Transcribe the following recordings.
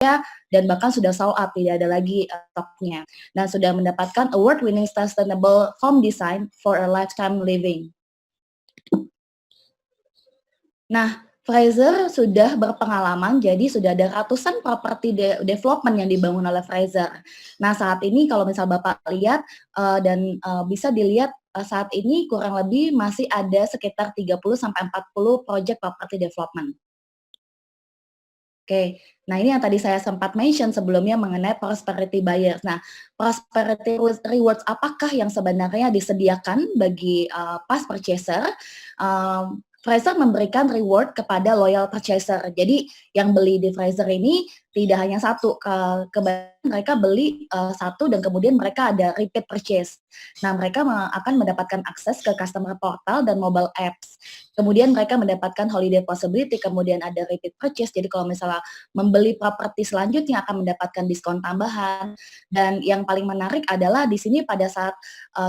dan bahkan sudah sold out, tidak ada lagi stoknya. Dan sudah mendapatkan award-winning sustainable home design for a lifetime living. Nah, Fraser sudah berpengalaman, jadi sudah ada ratusan properti development yang dibangun oleh Fraser. Nah, saat ini kalau misal Bapak lihat dan bisa dilihat saat ini kurang lebih masih ada sekitar 30-40 project property development. Oke, nah ini yang tadi saya sempat mention sebelumnya mengenai prosperity buyers. Nah, prosperity rewards apakah yang sebenarnya disediakan bagi past purchaser? Fraser memberikan reward kepada loyal purchaser. Jadi yang beli di Fraser ini tidak hanya satu, mereka beli satu dan kemudian mereka ada repeat purchase. Nah, mereka akan mendapatkan akses ke customer portal dan mobile apps. Kemudian mereka mendapatkan holiday possibility, kemudian ada repeat purchase. Jadi kalau misalnya membeli properti selanjutnya akan mendapatkan diskon tambahan. Dan yang paling menarik adalah di sini pada saat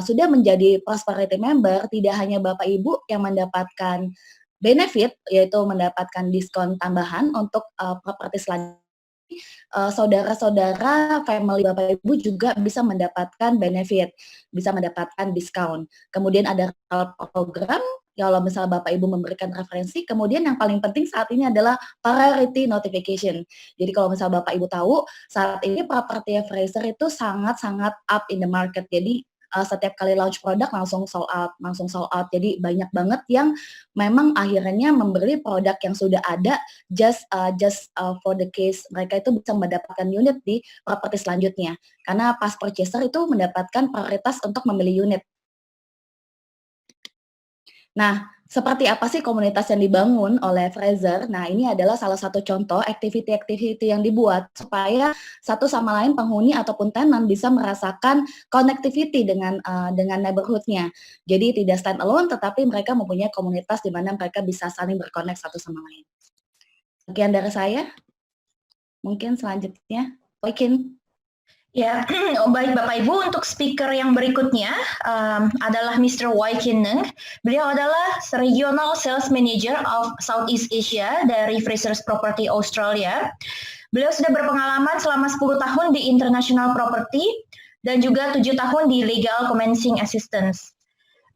sudah menjadi prosperity member, tidak hanya Bapak Ibu yang mendapatkan benefit, yaitu mendapatkan diskon tambahan untuk properti selanjutnya, saudara-saudara family Bapak Ibu juga bisa mendapatkan benefit, bisa mendapatkan diskon. Kemudian ada program, kalau misalnya Bapak Ibu memberikan referensi, kemudian yang paling penting saat ini adalah priority notification. Jadi kalau misalnya Bapak Ibu tahu, saat ini properti Fraser itu sangat-sangat up in the market. Jadi setiap kali launch produk langsung sold out. Jadi banyak banget yang memang akhirnya membeli produk yang sudah ada just for the case mereka itu bisa mendapatkan unit di properti selanjutnya. Karena pas purchaser itu mendapatkan prioritas untuk memilih unit. Nah, seperti apa sih komunitas yang dibangun oleh Fraser? Nah, ini adalah salah satu contoh activity-activity yang dibuat supaya satu sama lain penghuni ataupun tenant bisa merasakan connectivity dengan neighborhood-nya. Jadi tidak stand alone, tetapi mereka mempunyai komunitas di mana mereka bisa saling berkonek satu sama lain. Sekian dari saya. Mungkin selanjutnya, Waikin. Ya, baik Bapak Ibu, untuk speaker yang berikutnya adalah Mr. Waikin Neng. Beliau adalah Regional Sales Manager of Southeast Asia dari Frasers Property Australia. Beliau sudah berpengalaman selama 10 tahun di International Property dan juga 7 tahun di Legal Commencing Assistance.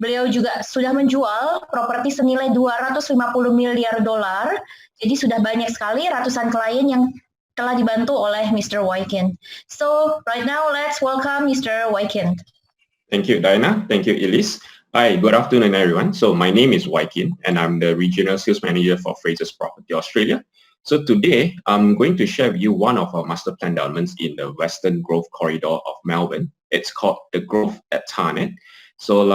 Beliau juga sudah menjual properti senilai 250 miliar dolar, jadi sudah banyak sekali ratusan klien yang telah dibantu oleh Mr. Waikin. So, right now, let's welcome Mr. Waikin. Thank you, Diana. Thank you, Elise. Hi, good afternoon, everyone. So, my name is Waikin, and I'm the Regional Sales Manager for Frasers Property Australia. So, today, I'm going to share with you one of our master plan developments in the Western Grove Corridor of Melbourne. It's called the Grove at Tarnet. So,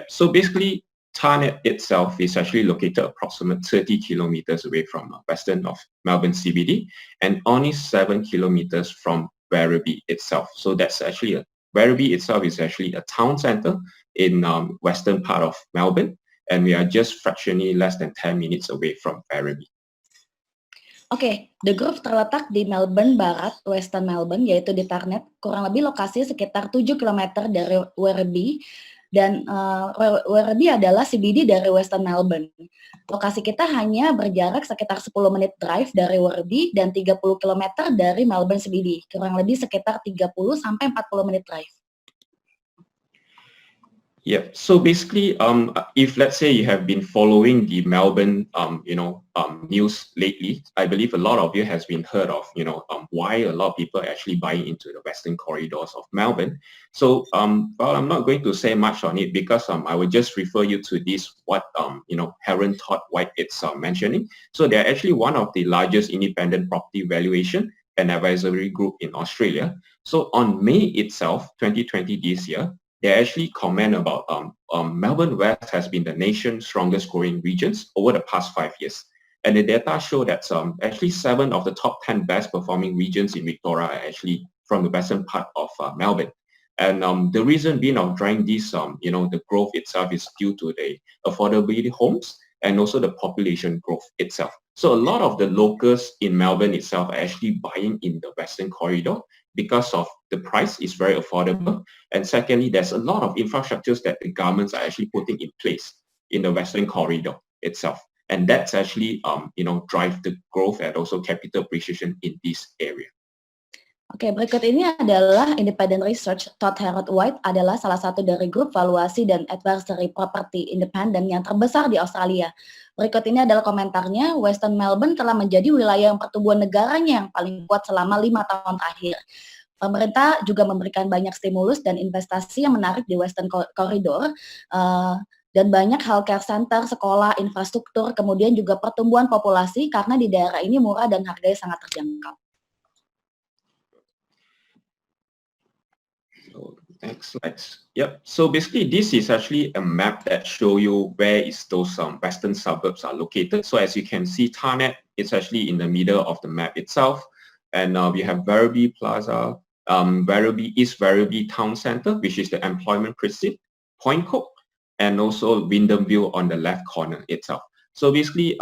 so basically, Tarnet itself is actually located approximately 30 kilometers away from western of Melbourne CBD and only 7 kilometers from Werribee itself. So that's actually Werribee itself is actually a town center in western part of Melbourne, and we are just fractionally less than 10 minutes away from Werribee. Oke, The Grove terletak di Melbourne Barat, Western Melbourne, yaitu di Tarnet, kurang lebih lokasi sekitar 7 km dari Werribee. Dan Werribee adalah CBD dari Western Melbourne. Lokasi kita hanya berjarak sekitar 10 menit drive dari Werribee dan 30 km dari Melbourne CBD. Kurang lebih sekitar 30 sampai 40 menit drive. Yeah, so basically, if let's say you have been following the Melbourne, news lately, I believe a lot of you has been heard of, why a lot of people are actually buying into the western corridors of Melbourne. So, well, I'm not going to say much on it because I will just refer you to this, what, Heron Todd White is mentioning. So they're actually one of the largest independent property valuation and advisory group in Australia. So on May itself, 2020 this year, they actually comment about Melbourne West has been the nation's strongest growing regions over the past 5 years. And the data show that actually 7 of the top 10 best performing regions in Victoria are actually from the western part of Melbourne. And the reason being of driving this, the growth itself is due to the affordability homes and also the population growth itself. So a lot of the locals in Melbourne itself are actually buying in the western corridor because of the price is very affordable. And secondly, there's a lot of infrastructures that the governments are actually putting in place in the western corridor itself. and that's actually drive the growth and also capital appreciation in this area. Oke, berikut ini adalah independent research. Todd Herod White adalah salah satu dari grup valuasi dan advisory property independen yang terbesar di Australia. Berikut ini adalah komentarnya, Western Melbourne telah menjadi wilayah yang pertumbuhan negaranya yang paling kuat selama 5 tahun terakhir. Pemerintah juga memberikan banyak stimulus dan investasi yang menarik di Western Corridor, dan banyak healthcare center, sekolah, infrastruktur, kemudian juga pertumbuhan populasi karena di daerah ini murah dan harganya sangat terjangkau. Next slide. Yep. So basically, this is actually a map that show you where is those western suburbs are located. So as you can see, Tarnet is actually in the middle of the map itself, and we have Werribee Plaza, East Werribee Town Centre, which is the employment precinct, Point Cook, and also Wyndhamville on the left corner itself. So basically,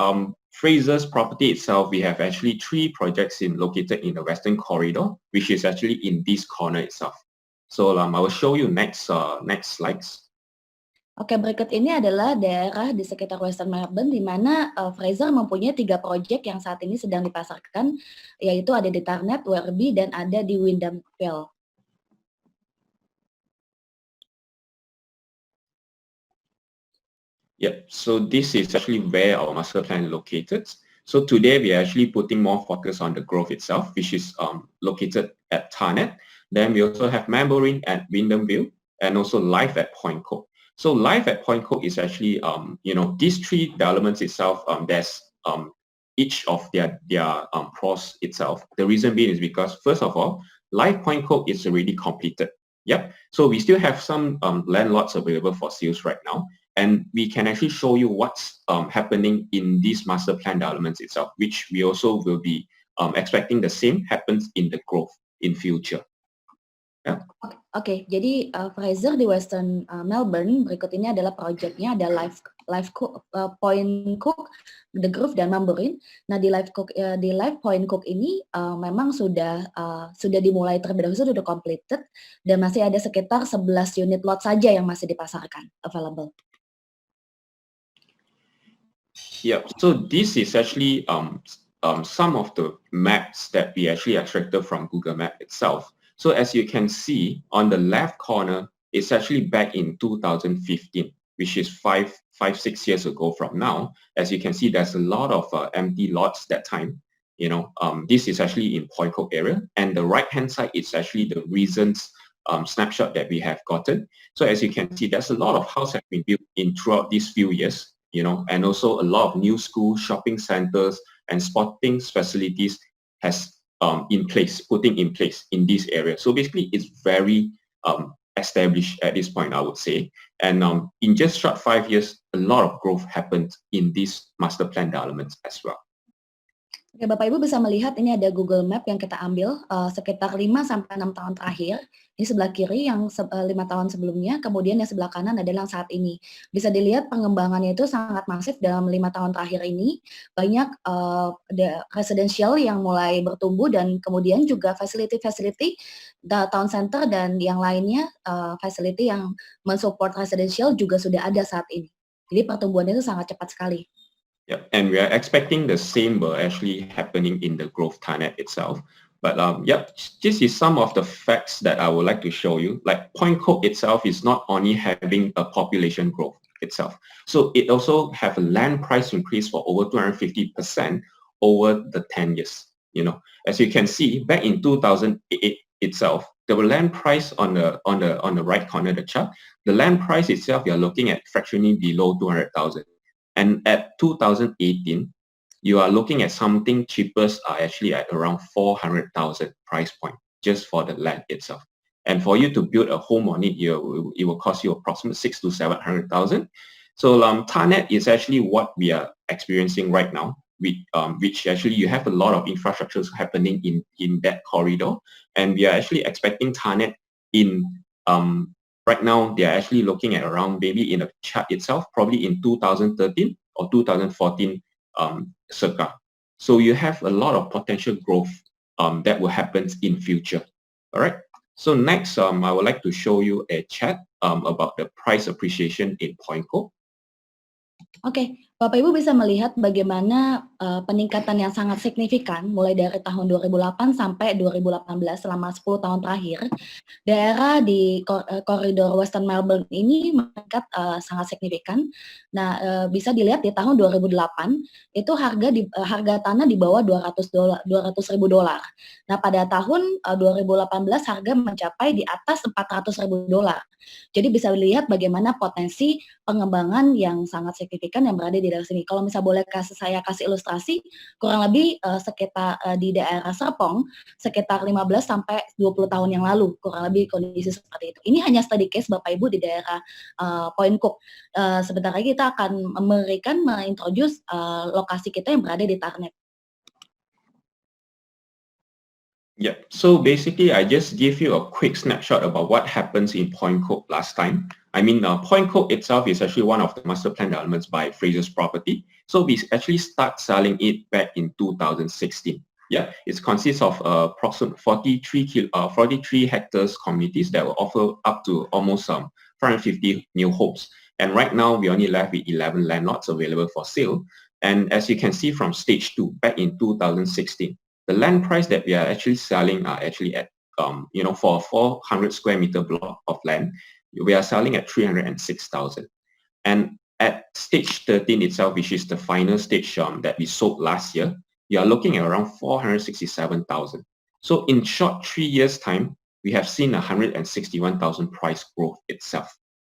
Frasers property itself, we have actually 3 projects located in the Western Corridor, which is actually in this corner itself. So I will show you next slides. Oke, berikut ini adalah daerah di sekitar Western Melbourne di mana Fraser mempunyai 3 proyek yang saat ini sedang dipasarkan, yaitu ada di Tarnet, Werribee, dan ada di Wyndhamville. Yep, so this is actually where our master plan is located. So today we are actually putting more focus on the growth itself, which is located at Tarnet. Then we also have Membrane at Wyndhamville and also Life at Point Cook. So Life at Point Cook is actually, these 3 developments itself, there's each of their pros itself. The reason being is because, first of all, Life Point Cook is already completed. Yep. So we still have some land lots available for sales right now. And we can actually show you what's happening in these master plan developments itself, which we also will be expecting the same happens in the growth in future. Yeah. Oke, jadi Fraser di Western Melbourne, berikut ini adalah proyeknya, ada Point Cook, The Grove, dan Membrane. Nah, di Point Cook ini memang sudah dimulai terlebih dahulu, sudah completed, dan masih ada sekitar 11 unit lot saja yang masih dipasarkan, available. Yeah, so this is actually some of the maps that we actually extracted from Google Map itself. So as you can see on the left corner, it's actually back in 2015, which is 5-6 years ago from now. As you can see, there's a lot of empty lots that time. This is actually in Point Cook area, and the right-hand side is actually the recent snapshot that we have gotten. So as you can see, there's a lot of houses have been built throughout these few years, and also a lot of new schools, shopping centers, and sporting facilities has putting in place in this area. So basically, it's very established at this point, I would say. And in just short 5 years, a lot of growth happened in these master plan developments as well. Oke, Bapak Ibu bisa melihat ini ada Google Map yang kita ambil sekitar 5-6 tahun terakhir. Ini sebelah kiri yang 5 tahun sebelumnya, kemudian yang sebelah kanan adalah yang saat ini. Bisa dilihat pengembangannya itu sangat masif dalam 5 tahun terakhir ini. Banyak residential yang mulai bertumbuh dan kemudian juga facility town center dan yang lainnya facility yang mensupport residential juga sudah ada saat ini. Jadi pertumbuhannya itu sangat cepat sekali. Yeah, and we are expecting the same will actually happening in the growth Tarnet itself. But this is some of the facts that I would like to show you. Like Point Cook itself is not only having a population growth itself, so it also have a land price increase for over 250% over the 10 years. As you can see, back in 2008 itself, the land price on the right corner of the chart, the land price itself, you are looking at fractionally below 200,000. And at 2018, you are looking at something cheapest are actually at around 400,000 price point just for the land itself. And for you to build a home on it, it will cost you approximately 600,000 to 700,000. So Tarnet is actually what we are experiencing right now, which actually you have a lot of infrastructures happening in that corridor, and we are actually expecting Tarnet in right now, they are actually looking at around maybe in the chart itself, probably in 2013 or 2014 circa. So you have a lot of potential growth that will happen in future. All right. So next, I would like to show you a chart about the price appreciation in Point Cook. Oke, Bapak Ibu bisa melihat bagaimana peningkatan yang sangat signifikan mulai dari tahun 2008 sampai 2018 selama 10 tahun terakhir. Daerah di koridor Western Melbourne ini meningkat sangat signifikan. Nah, bisa dilihat di tahun 2008 itu harga tanah di bawah $200.000. Nah, pada tahun 2018 harga mencapai di atas $400.000. Jadi bisa dilihat bagaimana potensi pengembangan yang sangat signifikan yang berada di daerah sini. Kalau misal boleh saya kasih ilustrasi, kurang lebih sekitar di daerah Serpong sekitar 15 sampai 20 tahun yang lalu, kurang lebih kondisi seperti itu. Ini hanya study case Bapak Ibu di daerah Point Cook. Sebentar lagi kita akan mengintroduce lokasi kita yang berada di Tarnet. Yeah, so basically I just give you a quick snapshot about what happens in Point Cook last time. I mean, Point Cook itself is actually one of the master plan developments by Frasers Property. So we actually start selling it back in 2016. Yeah, it consists of approximately 43 hectares communities that will offer up to almost 450 new homes. And right now we only left with 11 land lots available for sale. And as you can see from stage 2, back in 2016, the land price that we are actually selling are actually at, for a 400 square meter block of land, we are selling at 306,000. And at stage 13 itself, which is the final stage that we sold last year, you are looking at around 467,000. So in short 3 years time, we have seen 161,000 price growth itself.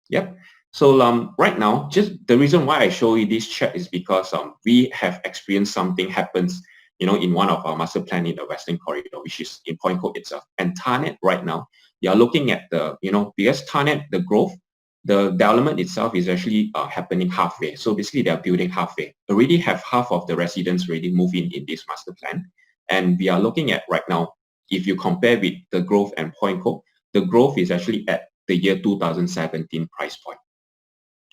Yep. So right now, just the reason why I show you this chart is because we have experienced something happens in one of our master plan in the Western Corridor, which is in Point Cook itself. And Tarnet right now, you're looking at the, because Tarnet, the growth, the development itself is actually happening halfway. So basically they're building halfway. Already have half of the residents already moved in this master plan. And we are looking at right now, if you compare with the growth and Point Cook, the growth is actually at the year 2017 price point.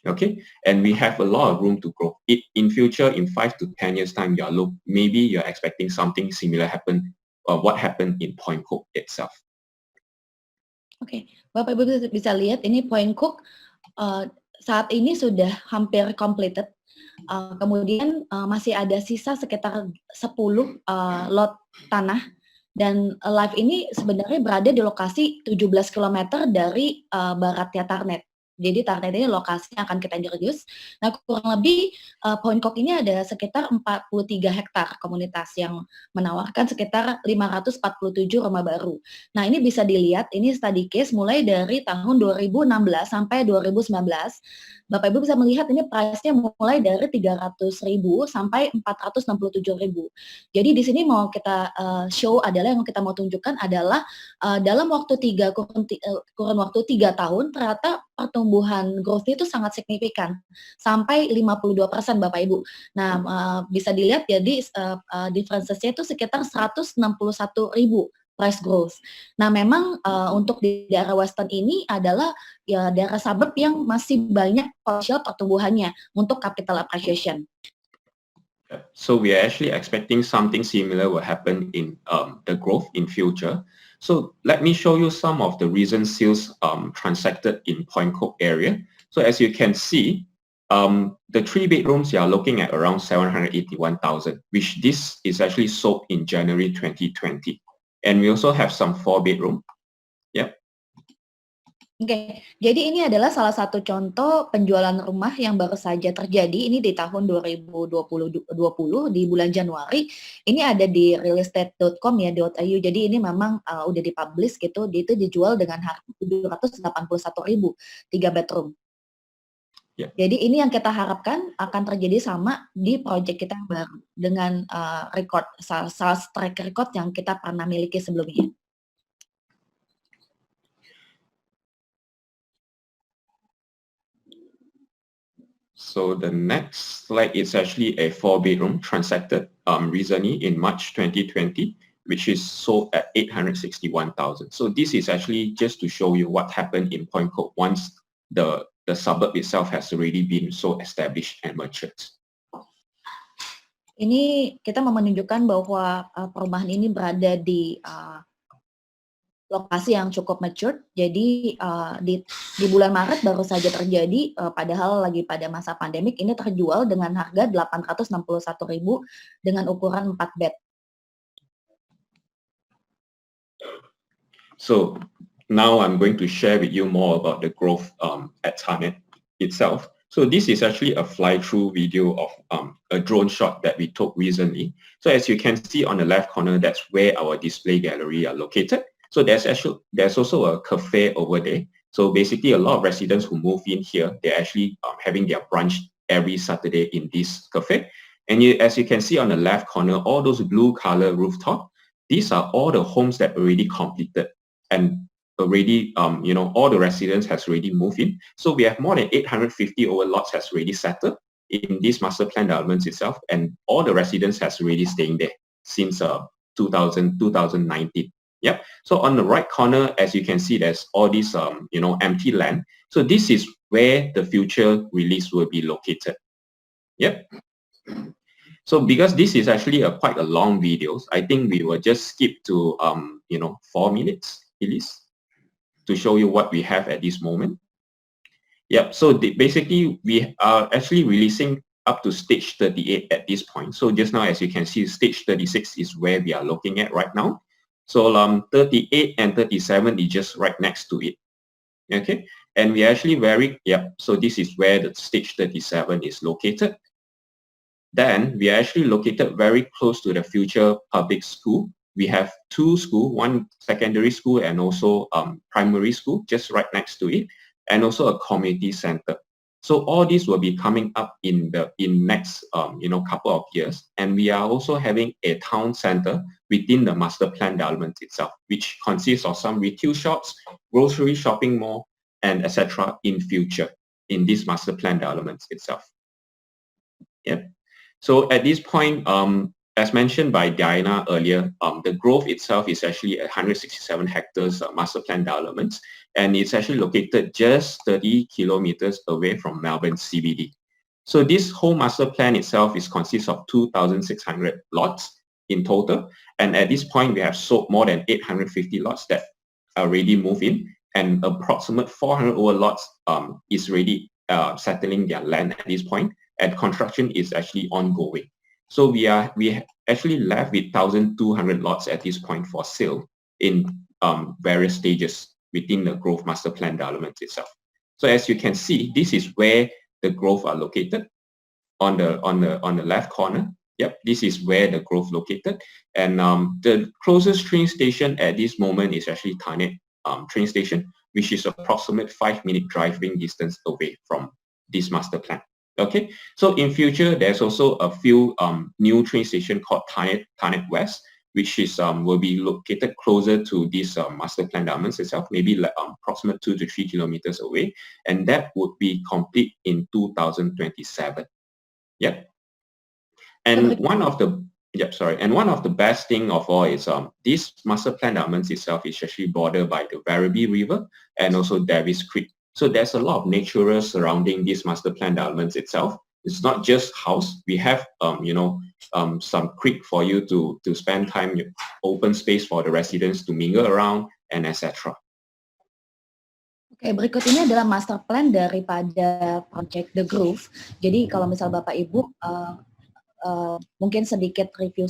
Okay, and we have a lot of room to grow. In future, in 5 to 10 years time, maybe you're expecting something similar happen, what happened in Point Cook itself. Oke, Bapak Ibu bisa lihat ini Point Cook saat ini sudah hampir completed. Kemudian masih ada sisa sekitar 10 lot tanah dan live ini sebenarnya berada di lokasi 17 km dari baratnya Tarnet. Jadi Tarnet ini lokasi yang akan kita introduce. Nah, kurang lebih Point Cook ini ada sekitar 43 hektar komunitas yang menawarkan sekitar 547 rumah baru. Nah, ini bisa dilihat, ini study case mulai dari tahun 2016 sampai 2019. Bapak Ibu bisa melihat ini price-nya mulai dari 300.000 sampai 467.000. Jadi di sini mau kita show adalah yang kita mau tunjukkan adalah dalam waktu kurun waktu 3 tahun ternyata pertumbuhan growth itu sangat signifikan sampai 52% Bapak Ibu. Nah, bisa dilihat jadi differences-nya itu sekitar 161.000 price growth. Nah, memang untuk di daerah Western ini adalah ya daerah suburb yang masih banyak potensial pertumbuhannya untuk capital appreciation. So we are actually expecting something similar will happen in the growth in future. So let me show you some of the recent sales transacted in Point Cook area. So as you can see, the 3 bedrooms you are looking at around 781,000, which this is actually sold in January 2020. And we also have some 4 bedroom. Yep. Oke, jadi ini adalah salah satu contoh penjualan rumah yang baru saja terjadi ini di tahun 2020 di bulan Januari. Ini ada di realestate.com ya .au. Jadi ini memang udah dipublish gitu. Itu dijual dengan harga 781.000 3 bedroom. Yeah. Jadi ini yang kita harapkan akan terjadi sama di project kita yang baru dengan record sales track record yang kita pernah miliki sebelumnya. So the next slide is actually a 4 bedroom transacted recently in March 2020, which is sold at 861,000. So this is actually just to show you what happened in Point Cook once the suburb itself has already been so established and matured. Ini kita mau menunjukkan bahwa perumahan ini berada di lokasi yang cukup mature. Jadi di bulan Maret baru saja terjadi, padahal lagi pada masa pandemik, ini terjual dengan harga 861.000 dengan ukuran 4 bed. So now I'm going to share with you more about the growth at Thanet itself. So this is actually a fly-through video of a drone shot that we took recently. So as you can see on the left corner, that's where our display gallery are located. So there's also a cafe over there. So basically a lot of residents who move in here, they're actually having their brunch every Saturday in this cafe. And as you can see on the left corner, all those blue color rooftop, these are all the homes that already completed and already, all the residents has already moved in. So we have more than 850 over lots has already settled in this master plan developments itself, and all the residents has already staying there since 2019. Yep. So on the right corner, as you can see, there's all this, empty land. So this is where the future release will be located. Yep. So because this is actually quite a long video, I think we will just skip to 4 minutes at least to show you what we have at this moment. Yep. So basically we are actually releasing up to stage 38 at this point. So just now, as you can see, stage 36 is where we are looking at right now. So 38 and 37 is just right next to it. Okay. And we actually so this is where the stage 37 is located. Then we are actually located very close to the future public school. We have 2 schools, one secondary school and also primary school just right next to it, and also a community center. So all these will be coming up in next couple of years. And we are also having a town center within the master plan development itself, which consists of some retail shops, grocery shopping mall, and etc. in future in this master plan development itself. Yep. So at this point, as mentioned by Diana earlier, the grove itself is actually 167 hectares master plan development, and it's actually located just 30 kilometers away from Melbourne CBD. So this whole master plan itself consists of 2,600 lots in total, and at this point we have sold more than 850 lots that are already moved in, and approximate 400 over lots is already settling their land at this point, and construction is actually ongoing. So we actually left with 1,200 lots at this point for sale in various stages within the growth master plan development itself. So as you can see, this is where the growth are located on the left corner. Yep, this is where the growth located, and the closest train station at this moment is actually Thanet train station, which is approximate 5-minute driving distance away from this master plan. Okay, so in future, there's also a few new train station called Thanet West, which is will be located closer to this master plan developments itself, maybe like approximate 2 to 3 kilometers away, and that would be complete in 2027. Yep. And one of the best thing of all is this master plan developments itself is actually bordered by the Werribee River and also Davis Creek. So there's a lot of nature surrounding this master plan developments itself. It's not just house. We have some creek for you to spend time, open space for the residents to mingle around, and etc. Oke, berikut ini adalah master plan daripada Project The Groove. Jadi kalau misal Bapak Ibu mungkin sedikit review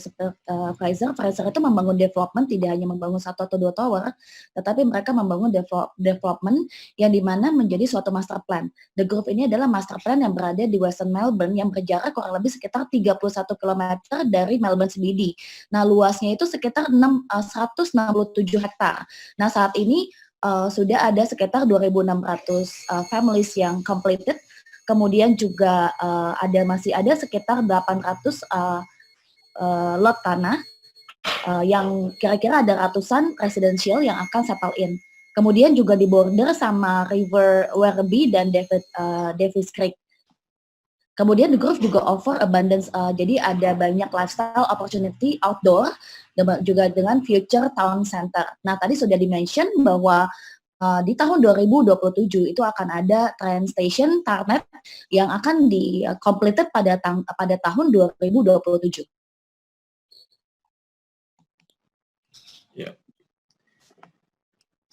Fraser itu membangun development tidak hanya membangun 1 atau 2 tower, tetapi mereka membangun development yang dimana menjadi suatu master plan. The Groove ini adalah master plan yang berada di Western Melbourne yang berjarak kurang lebih sekitar 31 km dari Melbourne CBD. Nah, luasnya itu sekitar 167 hektar. Nah, saat ini sudah ada sekitar 2.600 families yang completed. Kemudian juga masih ada sekitar 800 lot tanah yang kira-kira ada ratusan residential yang akan settle in. Kemudian juga di border sama River Werribee dan Davis Creek. Kemudian The Grove juga offer abundance, jadi ada banyak lifestyle opportunity outdoor, juga dengan future town center. Nah, tadi sudah di-mention bahwa di tahun 2027 itu akan ada train station Thanet yang akan completed pada tahun 2027. Yeah.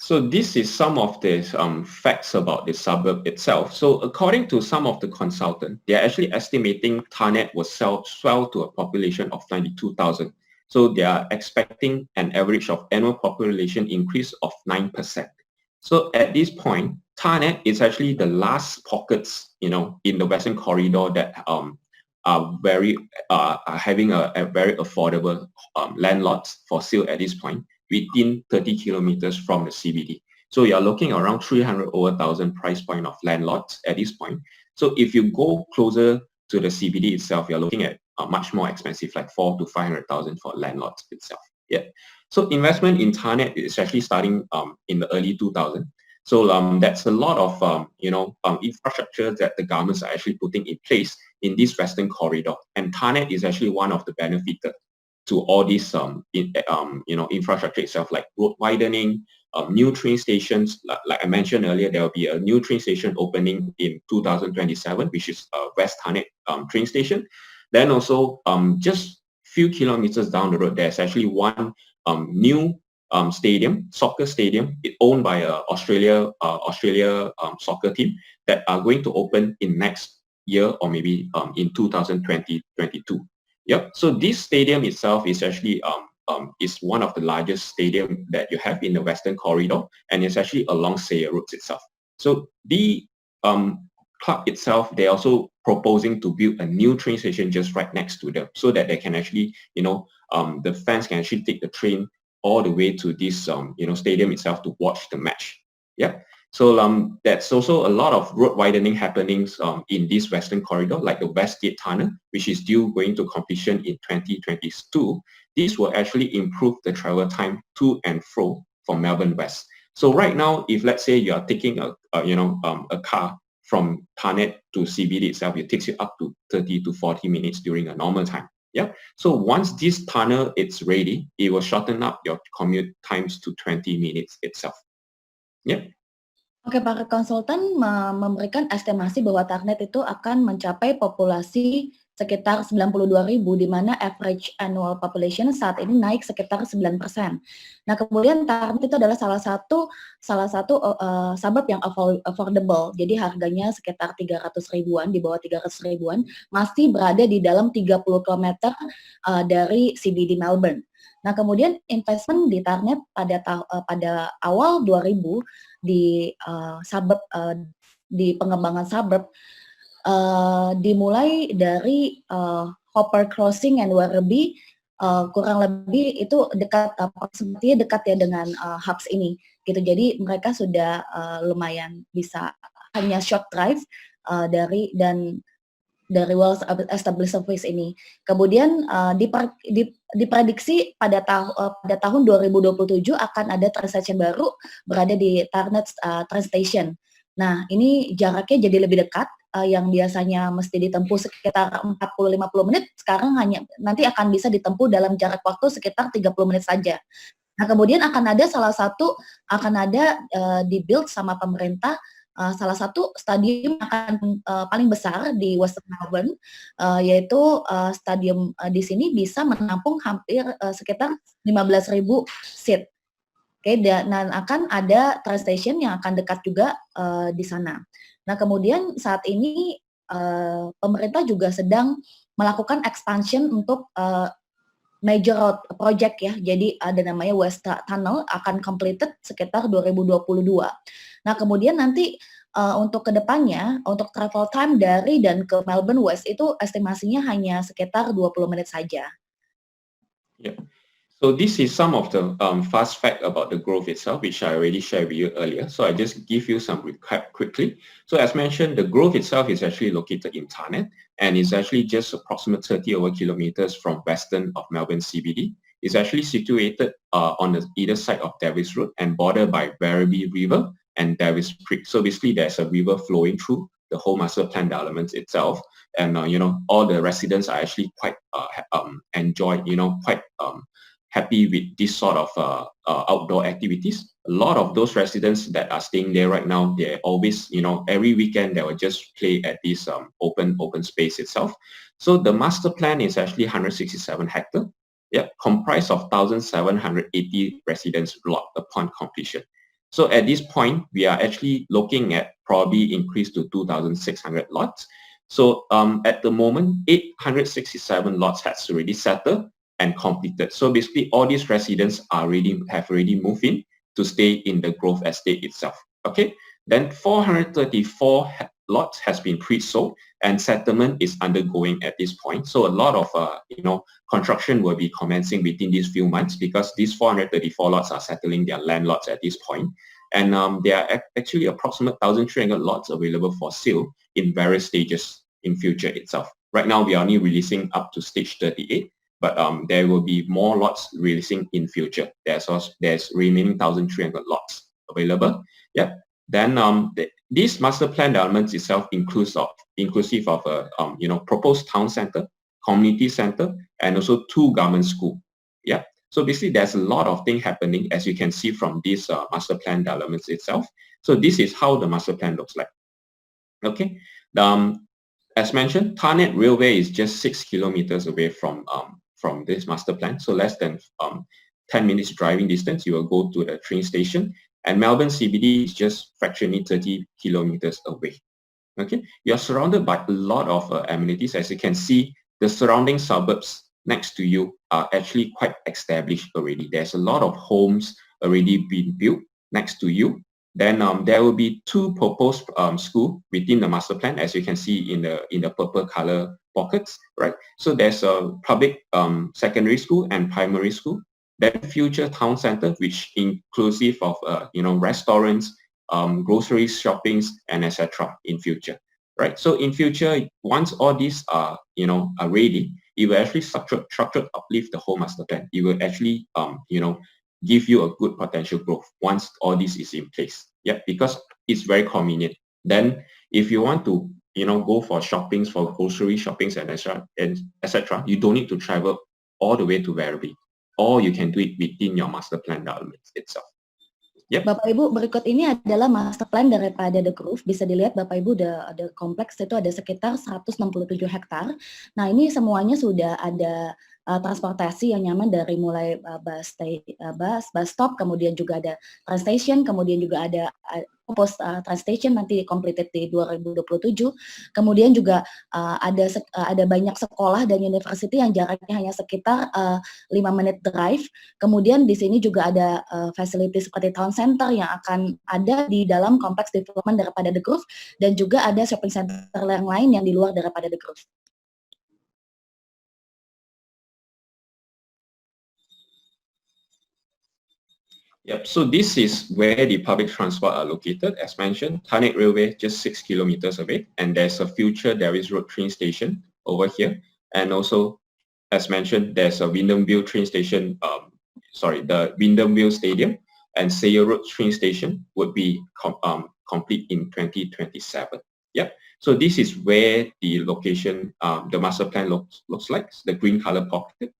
So this is some of the facts about the suburb itself. So according to some of the consultants, they are actually estimating Thanet will swell to a population of 92,000. So they are expecting an average of annual population increase of 9%. So at this point, Thanet is actually the last pockets, in the Western Corridor that are having a very affordable landlords for sale at this point, within 30 kilometers from the CBD. So you're looking around 300 over 1,000 price point of landlords at this point. So if you go closer to the CBD itself, you're looking at much more expensive, like 4 to 500,000 for landlords itself. Yeah. So investment in Thanet is actually starting in the early 2000s. So that's a lot of infrastructure that the governments are actually putting in place in this Western corridor, and Thanet is actually one of the benefiters to all this infrastructure itself, like road widening, new train stations. Like I mentioned earlier, there will be a new train station opening in 2027, which is West Thanet train station. Then also just few kilometers down the road, there's actually one new stadium, soccer stadium, owned by Australia soccer team that are going to open in next year or maybe in 2022. Yep. So this stadium itself is actually is one of the largest stadium that you have in the Western Corridor, and it's actually along Saya Road itself. So the club itself, they're also proposing to build a new train station just right next to them, so that they can actually, the fans can actually take the train all the way to this, stadium itself to watch the match. Yeah. So that's also a lot of road widening happenings in this Western Corridor, like the Westgate Tunnel, which is due going to completion in 2022. This will actually improve the travel time to and fro from Melbourne West. So right now, if let's say you are taking a car from Thanet to CBD itself, it takes you up to 30 to 40 minutes during a normal time. Yeah. So once this tunnel is ready, it will shorten up your commute times to 20 minutes itself. Yeah. Oke, para konsultan memberikan estimasi bahwa Thanet itu akan mencapai populasi sekitar 92.000, di mana average annual population saat ini naik sekitar 9%. Nah, kemudian Thanet itu adalah salah satu suburb yang affordable. Jadi harganya sekitar 300 ribuan, di bawah 300 ribuan, masih berada di dalam 30 km dari CBD Melbourne. Nah, kemudian investment di Thanet pada awal 2000 di suburb di pengembangan suburb dimulai dari Hopper Crossing and Werribee, kurang lebih itu sepertinya dekat ya dengan hubs ini gitu. Jadi mereka sudah lumayan bisa hanya short drive dari well established service ini. Kemudian diprediksi pada tahun 2027 akan ada train station baru berada di Thanet train station. Nah, ini jaraknya jadi lebih dekat, yang biasanya mesti ditempuh sekitar 40-50 menit, sekarang nanti akan bisa ditempuh dalam jarak waktu sekitar 30 menit saja. Nah, kemudian akan ada dibuild sama pemerintah salah satu stadium akan paling besar di Western Melbourne, yaitu stadium di sini bisa menampung hampir sekitar 15.000 seat. Oke, dan akan ada train station yang akan dekat juga di sana. Nah, kemudian saat ini pemerintah juga sedang melakukan expansion untuk major road project ya. Jadi ada namanya West Tunnel akan completed sekitar 2022. Nah, kemudian nanti untuk kedepannya, untuk travel time dari dan ke Melbourne West itu estimasinya hanya sekitar 20 menit saja. Yeah. So this is some of the fast fact about the growth itself, which I already shared with you earlier. So I just give you some recap quickly. So as mentioned, the growth itself is actually located in Thanet, and is actually just approximately 30 over kilometers from western of Melbourne CBD. It's actually situated on either side of Davis Road and bordered by Werribee River and Davis Creek. So basically there's a river flowing through the whole master plan development itself. And, all the residents are actually quite happy with this sort of outdoor activities. A lot of those residents that are staying there right now, they always, every weekend they will just play at this open space itself. So the master plan is actually 167 hectares, comprised of 1,780 residence block upon completion. So at this point, we are actually looking at probably increase to 2,600 lots. So at the moment, 867 lots has already settled and completed. So basically, all these residents have already moved in to stay in the Grove Estate itself. Okay, then 434 lots has been pre-sold and settlement is undergoing at this point. So a lot of construction will be commencing within these few months because these 434 lots are settling their land lots at this point. And there are actually approximately 1,300 lots available for sale in various stages in future itself. Right now, we are only releasing up to stage 38, but there will be more lots releasing in future. There's remaining 1,300 lots available. Yeah. Then this master plan development itself inclusive of a proposed town center, community center, and also 2 government schools. Yeah. So basically, there's a lot of things happening, as you can see from this master plan developments itself. So this is how the master plan looks like. Okay. As mentioned, Tarnet Railway is just 6 kilometers away from this master plan. So less than 10 minutes driving distance, you will go to the train station. And Melbourne CBD is just fractionally 30 kilometers away. Okay. You're surrounded by a lot of amenities. As you can see, the surrounding suburbs next to you are actually quite established already. There's a lot of homes already being built next to you. Then there will be 2 proposed schools within the master plan, as you can see in the purple color pockets, right? So there's a public secondary school and primary school. Then future town center, which inclusive of restaurants, groceries, shoppings, and etc. in future, right? So in future, once all these are ready, it will actually structure uplift the whole master plan. It will actually give you a good potential growth once all this is in place. Yeah, because it's very convenient. Then if you want to go for shoppings, for grocery shoppings and etc., you don't need to travel all the way to Werribee, or you can do it within your master plan development itself. Yep. Bapak Ibu, berikut ini adalah master plan daripada The Grove. Bisa dilihat Bapak Ibu ada kompleks itu ada sekitar 167 hektar. Nah, ini semuanya sudah ada transportasi yang nyaman dari mulai bus stop, kemudian juga ada train station, kemudian juga ada post train station nanti completed di 2027. Kemudian juga ada banyak sekolah dan university yang jaraknya hanya sekitar 5 menit drive. Kemudian di sini juga ada facility seperti town center yang akan ada di dalam kompleks development daripada The Grove, dan juga ada shopping center yang lain yang di luar daripada The Grove. Yep, so this is where the public transport are located. As mentioned, Tarnet Railway just 6 kilometers away, and there's a future Davis Road train station over here. And also, as mentioned, there's a Wyndhamville train station, the Wyndhamville Stadium, and Sayer Road train station would be complete in 2027. Yep, so this is where the location, the master plan looks like, the green color pocket.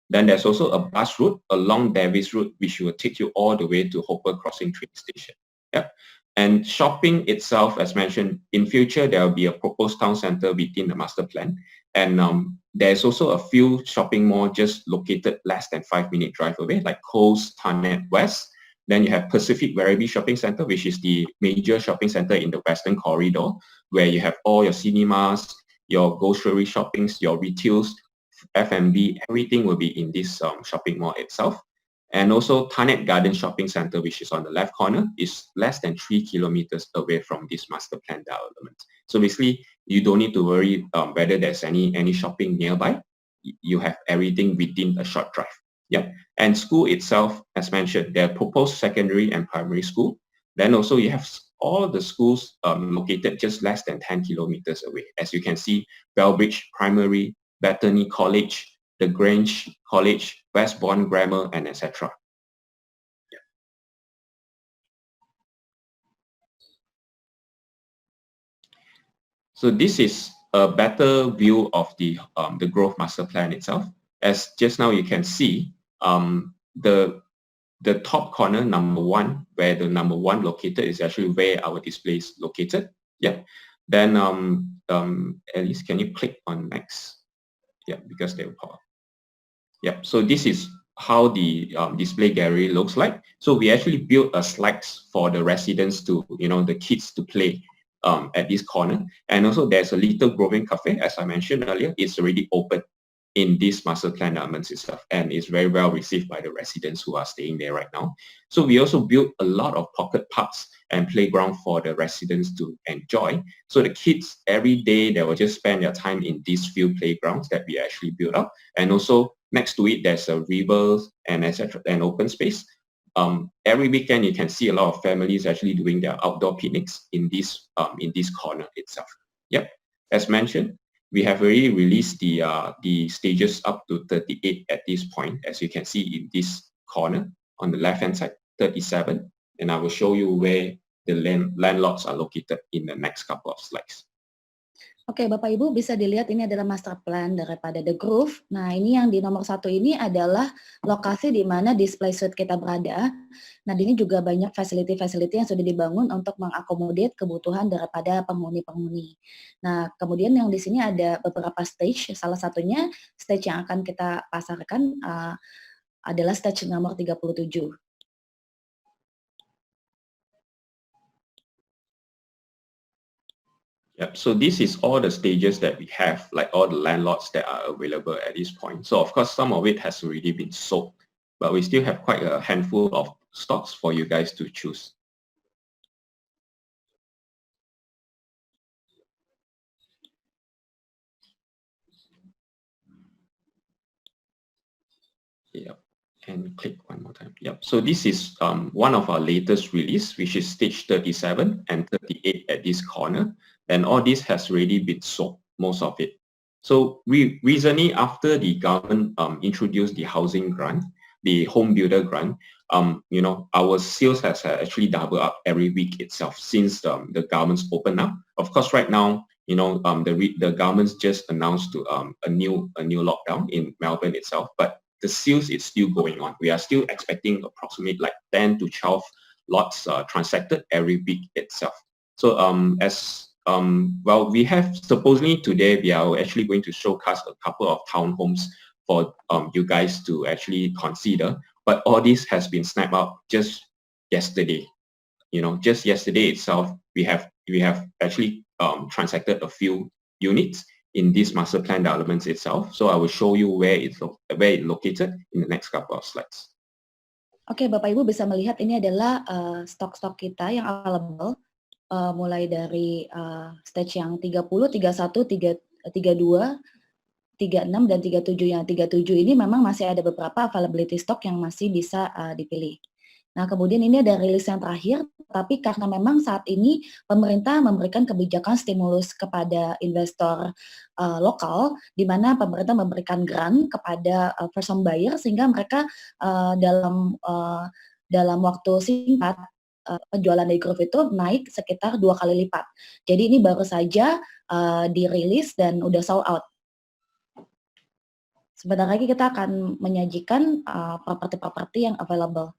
Then there's also a bus route along Davis Road, which will take you all the way to Hopper Crossing train station. Yep. And shopping itself, as mentioned, in future, there will be a proposed town center within the master plan. And there's also a few shopping malls just located less than 5-minute drive away, like Coast, Tarnet West. Then you have Pacific Werribee Shopping Center, which is the major shopping center in the Western Corridor, where you have all your cinemas, your grocery shoppings, your retails, F&B, everything will be in this shopping mall itself. And also Tarnet Garden Shopping Center, which is on the left corner, is less than 3 kilometers away from this master plan development. So basically, you don't need to worry whether there's any shopping nearby. You have everything within a short drive. Yep. And school itself, as mentioned, there are proposed secondary and primary school. Then also you have all the schools located just less than 10 kilometers away. As you can see, Bellbridge Primary, Bethany College, the Grange College, Westbourne Grammar, and etc. Yeah. So this is a better view of the Grove Master Plan itself. As just now you can see, the top corner, number 1, where the number 1 located is actually where our display is located. Yeah. Then Alice, can you click on next? Yeah, because they will pop up. Yeah, so this is how the display gallery looks like. So we actually built a slides for the residents to, the kids to play at this corner. And also there's a little growing cafe, as I mentioned earlier. It's already open in this master plan elements itself, and it's very well received by the residents who are staying there right now. So we also built a lot of pocket parks and playground for the residents to enjoy. So the kids every day, they will just spend their time in these few playgrounds that we actually built up. And also next to it, there's a river and etc. and open space. Every weekend you can see a lot of families actually doing their outdoor picnics in this corner itself. Yep, as mentioned, we have already released the stages up to 38 at this point, as you can see in this corner on the left hand side, 37, and I will show you where the land lots are located in the next couple of slides. Oke, Bapak Ibu bisa dilihat ini adalah master plan daripada The Grove. Nah, ini yang di nomor 1 ini adalah lokasi di mana display suite kita berada. Nah, di ini juga banyak facility-facility yang sudah dibangun untuk mengakomodir kebutuhan daripada penghuni-penghuni. Nah, kemudian yang di sini ada beberapa stage. Salah satunya stage yang akan kita pasarkan adalah stage nomor 37. Yep. So this is all the stages that we have, like all the landlords that are available at this point. So of course, some of it has already been sold, but we still have quite a handful of stocks for you guys to choose. Yep. And click one more time. Yep. So this is one of our latest release, which is stage 37 and 38 at this corner. And all this has already been sold, most of it. So recently, after the government introduced the housing grant, the home builder grant, our sales has actually doubled up every week itself since the government's opened up. Of course, right now, the government's just announced a new lockdown in Melbourne itself, but the sales is still going on. We are still expecting approximately like 10 to 12 lots transacted every week itself. So we have supposedly today we are actually going to showcase a couple of townhomes for you guys to actually consider. But all this has been snapped up just yesterday. Just yesterday itself, we have actually transacted a few units in this master plan developments itself. So I will show you where it's located in the next couple of slides. Oke, Bapak Ibu bisa melihat ini adalah stok-stok kita yang available. Mulai dari stage yang 30, 31, 32, 36, dan 37. Yang 37 ini memang masih ada beberapa availability stock yang masih bisa dipilih. Nah, kemudian ini ada rilis yang terakhir, tapi karena memang saat ini pemerintah memberikan kebijakan stimulus kepada investor lokal, di mana pemerintah memberikan grant kepada first home buyer, sehingga mereka dalam waktu singkat penjualan dari Grove itu naik sekitar 2 kali lipat. Jadi ini baru saja dirilis dan udah sold out. Sebentar lagi kita akan menyajikan properti-properti yang available.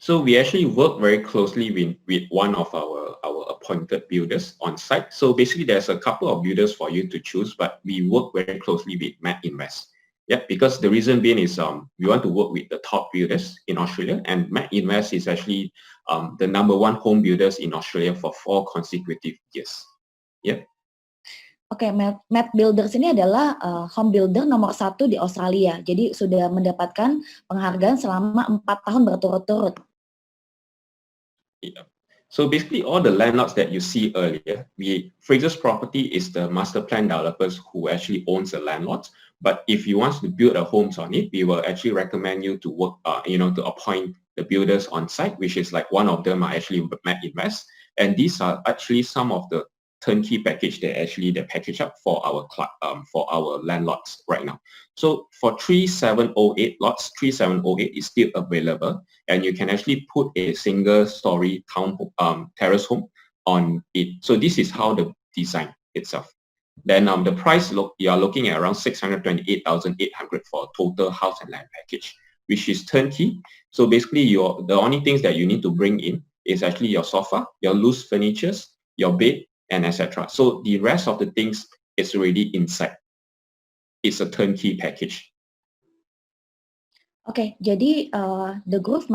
So we actually work very closely with one of our appointed builders on site. So basically there's a couple of builders for you to choose, but we work very closely with Matt Invest. Yeah, because the reason being is we want to work with the top builders in Australia, and Matt Invest is actually the #1 home builders in Australia for 4 consecutive years. Yeah. Oke, Matt Builders ini adalah home builder nomor 1 di Australia. Jadi sudah mendapatkan penghargaan selama 4 tahun berturut-turut. Yeah. So basically all the landlords that you see earlier, Frasers Property is the master plan developers who actually owns the landlords. But if you want to build a homes on it, we will actually recommend you to work, to appoint the builders on site, which is like one of them are actually Matt Invest. And these are actually some of the turnkey package they package up for our landlords right now. So for 3708 lots, 3708 is still available, and you can actually put a single story terrace home on it. So this is how the design itself. Then the price you are looking at around 628,800 for a total house and land package, which is turnkey. So basically the only things that you need to bring in is actually your sofa, your loose furnitures, your bed, and etc. So the rest of the things is already inside. It's a turnkey package. Oke, jadi The Groove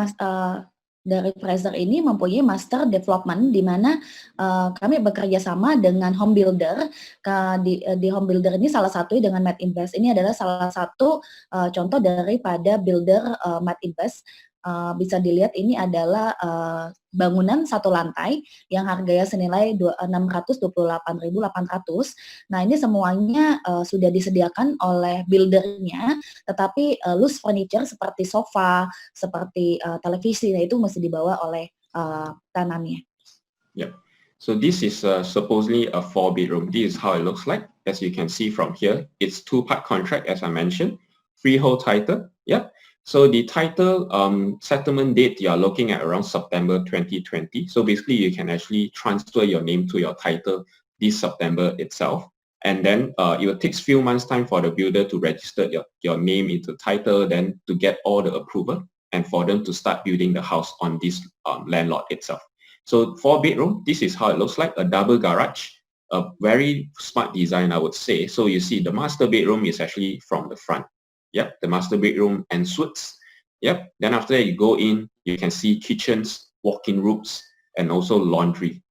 dari Fraser ini mempunyai master development di mana kami bekerja sama dengan home builder. Di home builder ini salah satu dengan Mad Invest ini adalah salah satu contoh daripada builder Mad Invest. Bisa dilihat ini adalah bangunan satu lantai yang harganya senilai 628.800. Nah, ini semuanya sudah disediakan oleh buildernya, tetapi loose furniture seperti sofa, seperti televisi, nah itu mesti dibawa oleh tenannya. Yeah. So this is supposedly a 4-bedroom. This is how it looks like. As you can see from here, it's 2-part contract, as I mentioned, freehold title. Yeah. So the title settlement date, you are looking at around September 2020. So basically, you can actually transfer your name to your title this September itself. And then it will take few months time for the builder to register your name into title, then to get all the approval and for them to start building the house on this landlord itself. So 4-bedroom, this is how it looks like, a double garage, a very smart design, I would say. So you see the master bedroom is actually from the front. Yep, the master bedroom and suites. Yep, then after that you go in, you can see kitchens, walk-in rooms, and also laundry.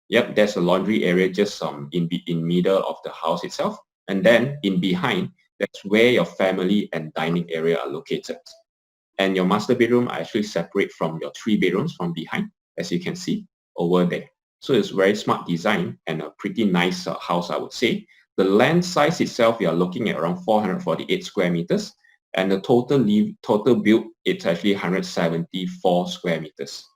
Yep, there's a laundry area just in middle of the house itself. And then in behind, that's where your family and dining area are located. And your master bedroom are actually separate from your 3 bedrooms from behind, as you can see over there. So it's very smart design and a pretty nice house, I would say. The land size itself, you are looking at around 448 square meters. And the total build, it's actually 174 square meters.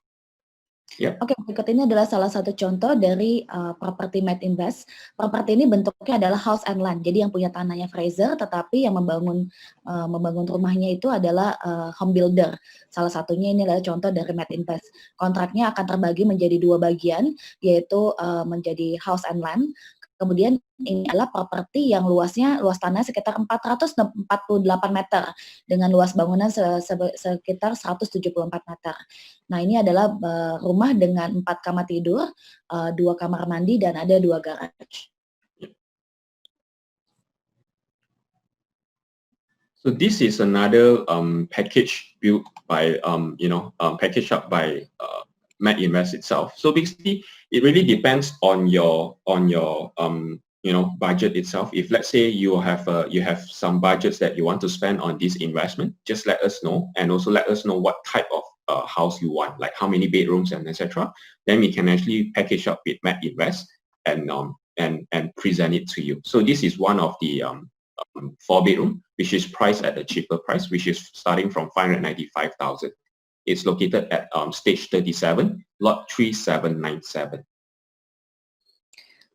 Yep. Oke, berikut ini adalah salah satu contoh dari properti Mad Invest. Properti ini bentuknya adalah house and land. Jadi yang punya tanahnya Fraser, tetapi yang membangun rumahnya itu adalah home builder. Salah satunya ini adalah contoh dari Mad Invest. Kontraknya akan terbagi menjadi 2 bagian, yaitu menjadi house and land. Kemudian ini adalah properti yang luas tanah sekitar 448 meter dengan luas bangunan sekitar 174 meter. Nah, ini adalah rumah dengan 4 kamar tidur, 2 kamar mandi, dan ada 2 garage. So this is another package built by packaged up by Mad Invest itself. So basically, it really depends on your budget itself. If let's say you have some budgets that you want to spend on this investment, just let us know, and also let us know what type of house you want, like how many bedrooms and etc. Then we can actually package up with Mad Invest and present it to you. So this is one of the 4-bedroom, which is priced at a cheaper price, which is starting from 595,000. It's located at stage 37, lot 3797.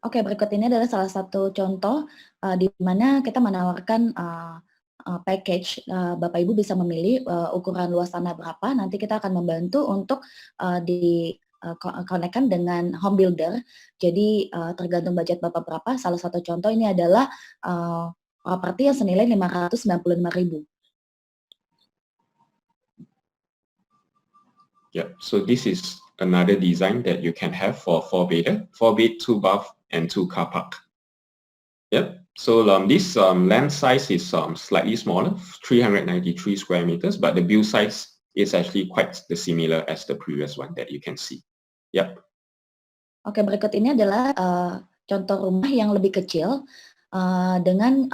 Oke, berikut ini adalah salah satu contoh di mana kita menawarkan package. Bapak Ibu bisa memilih ukuran luas tanah berapa. Nanti kita akan membantu untuk konekkan dengan home builder. Jadi tergantung budget Bapak berapa. Salah satu contoh ini adalah properti yang senilai 595.000. Yeah, so this is another design that you can have for 4-bedder, 4-bed, 2-bath, and 2-car park. Yep. So this land size is slightly smaller, 393 square meters, but the build size is actually quite similar as the previous one that you can see. Yep. Oke, berikut ini adalah contoh rumah yang lebih kecil dengan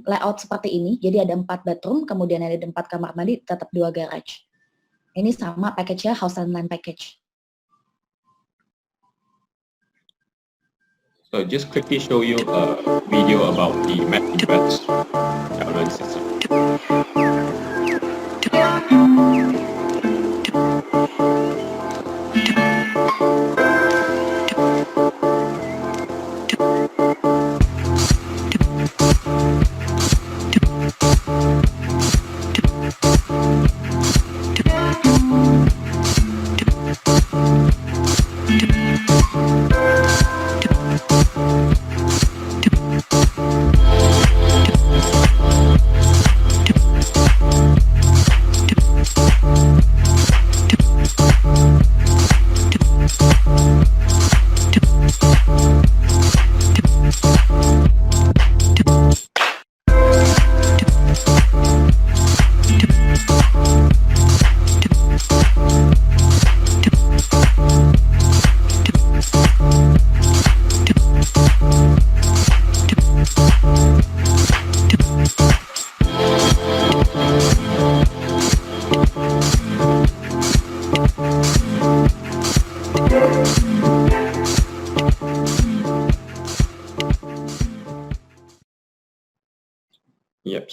layout seperti ini. Jadi ada 4 bedroom, kemudian ada 4 kamar mandi, tetap 2 garage. Ini sama package-nya house and land package. So just quickly show you a video about the Mad Invest governance system.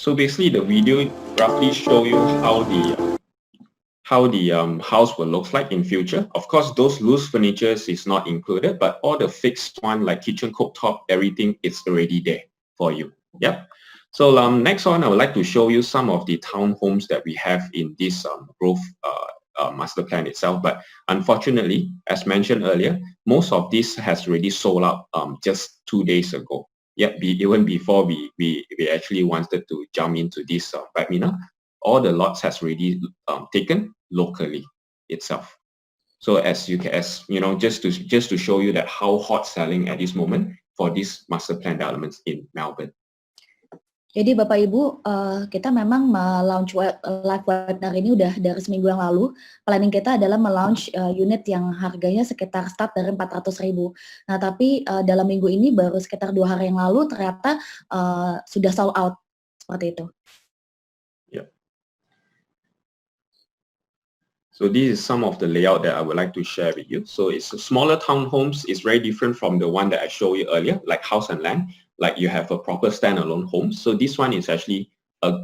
So basically, the video roughly show you how the house will look like in future. Of course, those loose furnitures is not included, but all the fixed one like kitchen cooktop, everything is already there for you. Yep. So next one, I would like to show you some of the townhomes that we have in this growth master plan itself. But unfortunately, as mentioned earlier, most of this has already sold out just 2 days ago. Yep, even before we actually wanted to jump into this webinar, all the lots has already taken locally itself. So as you know, just to show you that how hot selling at this moment for these master plan developments in Melbourne. Jadi Bapak Ibu, kita memang melaunch live webinar ini udah dari seminggu yang lalu. Planning kita adalah melaunch unit yang harganya sekitar start dari 400.000. Nah, tapi dalam minggu ini baru sekitar 2 hari yang lalu ternyata sudah sold out seperti itu. Yeah. So this is some of the layout that I would like to share with you. So it's smaller townhomes is very different from the one that I showed you earlier, like house and land. Like you have a proper standalone home. So this one is actually a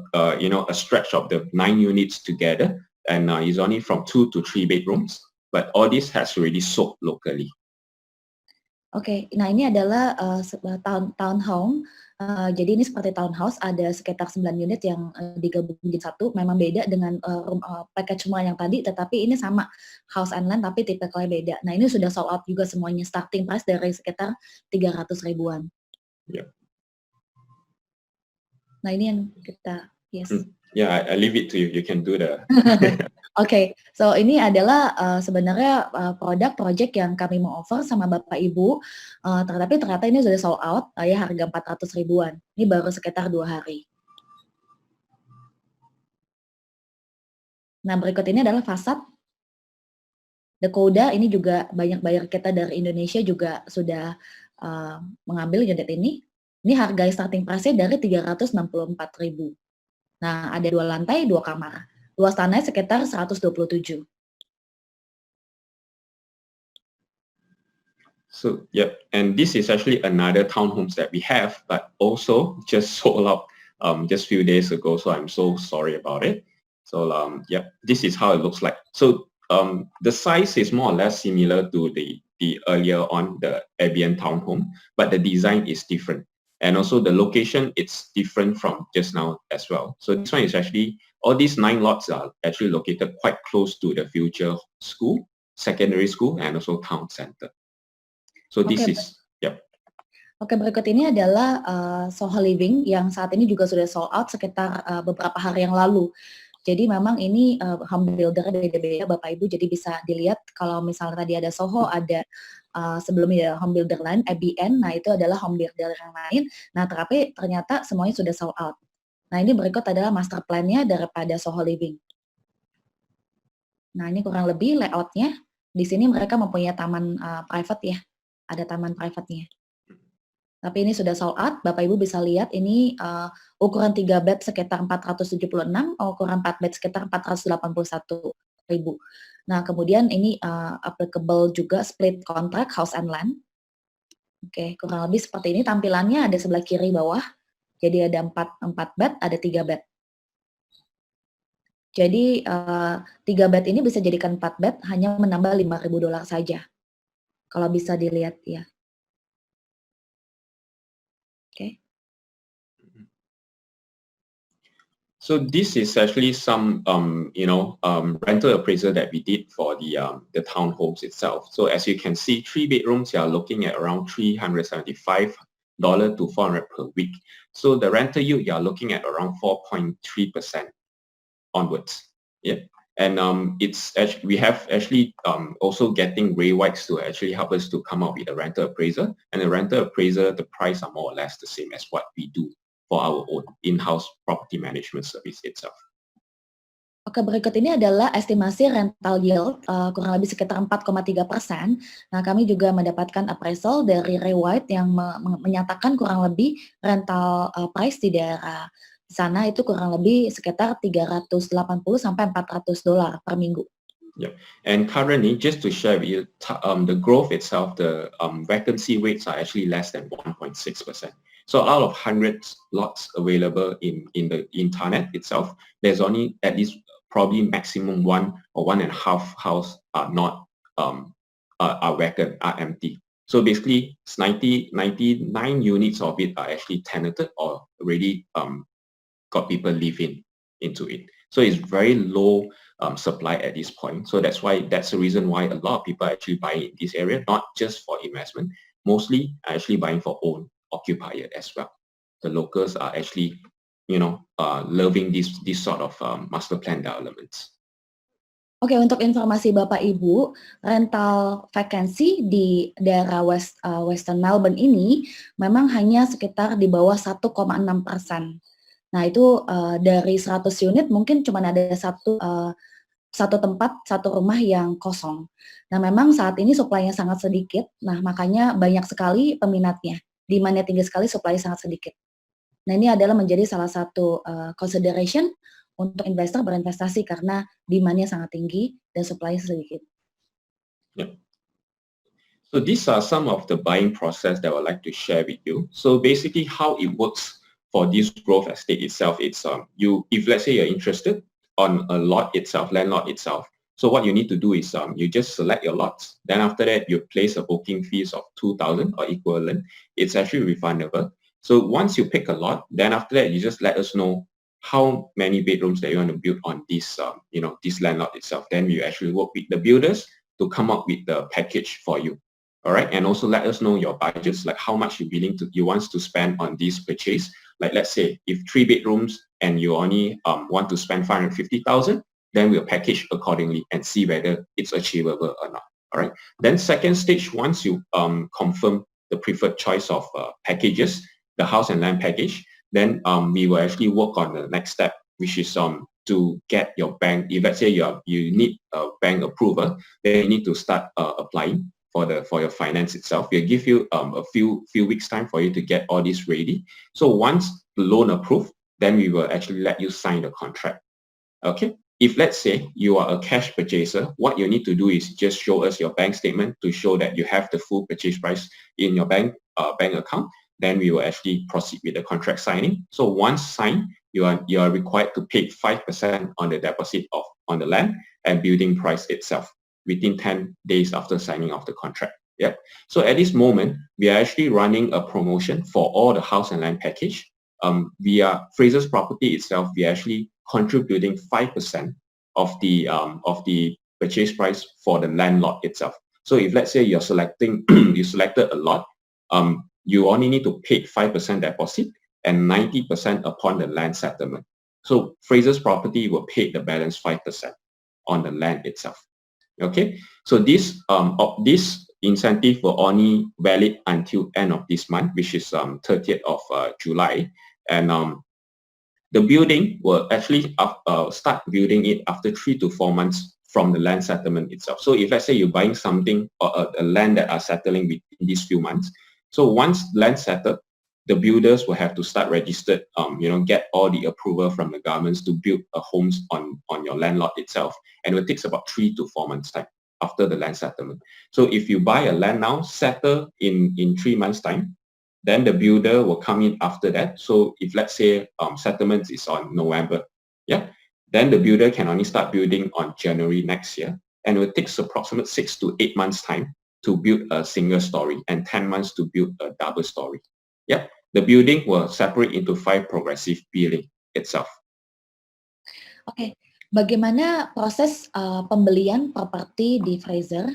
stretch of the 9 units together, and is only from 2 to 3 bedrooms. But all this has already sold locally. Oke, nah ini adalah townhome. Jadi ini seperti townhouse, ada sekitar 9 unit yang digabung menjadi satu. Memang beda dengan package rumah yang tadi, tetapi ini sama house and land, tapi tipikalnya beda. Nah ini sudah sold out juga semuanya, starting price dari sekitar 300 ribuan. Yeah. Nah ini yang kita, yes. Yeah, I leave it to you. You can do the. Oke, so ini adalah sebenarnya produk project yang kami mau offer sama Bapak Ibu, tetapi ternyata ini sudah sold out, ya harga 400 ribuan. Ini baru sekitar 2 hari. Nah berikut ini adalah fasad. Dekoda ini juga banyak buyer kita dari Indonesia juga sudah mengambil unit ini. Ini harga starting price-nya dari 364.000. Nah, ada 2 lantai, 2 kamar. Luas tanahnya sekitar 127. So, yep, and this is actually another townhomes that we have, but also just sold out just few days ago. So I'm so sorry about it. So, yep, this is how it looks like. So, the size is more or less similar to the earlier on the Airbnb townhome, but the design is different. And also the location, it's different from just now as well. So this one is actually, all these 9 lots are actually located quite close to the future school, secondary school, and also town center. So this is, yep. Oke, berikut ini adalah Soho Living yang saat ini juga sudah sold out sekitar beberapa hari yang lalu. Jadi memang ini home builder beda-beda Bapak Ibu, jadi bisa dilihat kalau misalnya tadi ada Soho, ada sebelumnya home builder lain, ABN, nah itu adalah home builder yang lain. Nah tapi ternyata semuanya sudah sold out. Nah ini berikut adalah master plan-nya daripada Soho Living. Nah ini kurang lebih layout-nya. Di sini mereka mempunyai taman private ya, ada taman private-nya. Tapi ini sudah sold out, Bapak Ibu bisa lihat ini ukuran 3 bed sekitar 476, ukuran 4 bed sekitar 481.000. Nah, kemudian ini applicable juga split contract house and land. Oke, kurang lebih seperti ini tampilannya, ada sebelah kiri bawah. Jadi ada 4 bed, ada 3 bed. Jadi 3 bed ini bisa jadikan 4 bed hanya menambah $5.000 saja. Kalau bisa dilihat ya. Okay. So this is actually some, rental appraisal that we did for the townhomes itself. So as you can see, 3 bedrooms, you are looking at around $375 to $400 per week. So the rental yield, you are looking at around 4.3% onwards. Yeah. And it's actually, we have actually also getting Ray Whites to actually help us to come up with a rental appraiser. And the rental appraiser, the price are more or less the same as what we do for our own in-house property management service itself. Oke, berikut ini adalah estimasi rental yield kurang lebih sekitar 4,3%. Nah, kami juga mendapatkan appraisal dari Ray White yang menyatakan kurang lebih rental price di daerah sana itu kurang lebih sekitar $380 sampai $400 per minggu. Yeah, and currently, just to share with you, the growth itself, the vacancy rates are actually less than 1.6%. So out of hundreds lots available in the internet itself, there's only at least probably maximum 1 or 1.5 house are not are vacant, are empty. So basically, 99 units of it are actually tenanted or already got people living into it. So it's very low supply at this point. So that's the reason why a lot of people actually buy in this area, not just for investment, mostly are actually buying for own occupier as well. The locals are actually, loving this sort of master plan developments. Oke, untuk informasi Bapak Ibu, rental vacancy di daerah Western Melbourne ini memang hanya sekitar di bawah 1,6%. Nah, itu dari 100 unit mungkin cuma ada satu tempat, satu rumah yang kosong. Nah, memang saat ini supply-nya sangat sedikit, nah makanya banyak sekali peminatnya. Demand-nya tinggi sekali, supply sangat sedikit. Nah, ini adalah menjadi salah satu consideration untuk investor berinvestasi karena demand-nya sangat tinggi dan supply sedikit. Yeah. So these are some of the buying process that I would like to share with you. So basically how it works for this growth estate itself, it's if let's say you're interested on a lot itself, land lot itself, so what you need to do is you just select your lots. Then after that, you place a booking fees of 2,000 or equivalent. It's actually refundable. So once you pick a lot, then after that, you just let us know how many bedrooms that you want to build on this, this land lot itself. Then you actually work with the builders to come up with the package for you. All right, and also let us know your budgets, like how much you want to spend on this purchase. Like let's say if 3 bedrooms and you only want to spend 550,000, then we'll package accordingly and see whether it's achievable or not. All right. Then second stage, once you confirm the preferred choice of packages, the house and land package, then we will actually work on the next step, which is to get your bank. If let's say you need a bank approval, then you need to start applying for your finance itself. We'll give you a few weeks time for you to get all this ready. So once the loan approved, then we will actually let you sign the contract. Okay. If let's say you are a cash purchaser, what you need to do is just show us your bank statement to show that you have the full purchase price in your bank account. Then we will actually proceed with the contract signing. So once signed, you are required to pay 5% on the deposit on the land and building price itself within 10 days after signing of the contract. Yeah. So at this moment, we are actually running a promotion for all the house and land package. Via Frasers Property itself, we are actually contributing 5% of the purchase price for the land lot itself. So if let's say you selected a lot, you only need to pay 5% deposit and 90% upon the land settlement. So Frasers Property will pay the balance 5% on the land itself. Okay, so this incentive will only valid until end of this month, which is 30th of July, and the building will actually start building it after 3 to 4 months from the land settlement itself. So if let's say you're buying something or a land that are settling within these few months, so once land settled, the builders will have to start registered, get all the approval from the governments to build homes on your land lot itself. And it takes about 3 to 4 months time after the land settlement. So if you buy a land now, settle in 3 months time, then the builder will come in after that. So if let's say settlement is on November, yeah, then the builder can only start building on January next year. And it takes approximately 6 to 8 months time to build a single story and 10 months to build a double story. Yeah, the building will separate into 5 progressive billing itself. Oke, bagaimana proses pembelian properti di Fraser?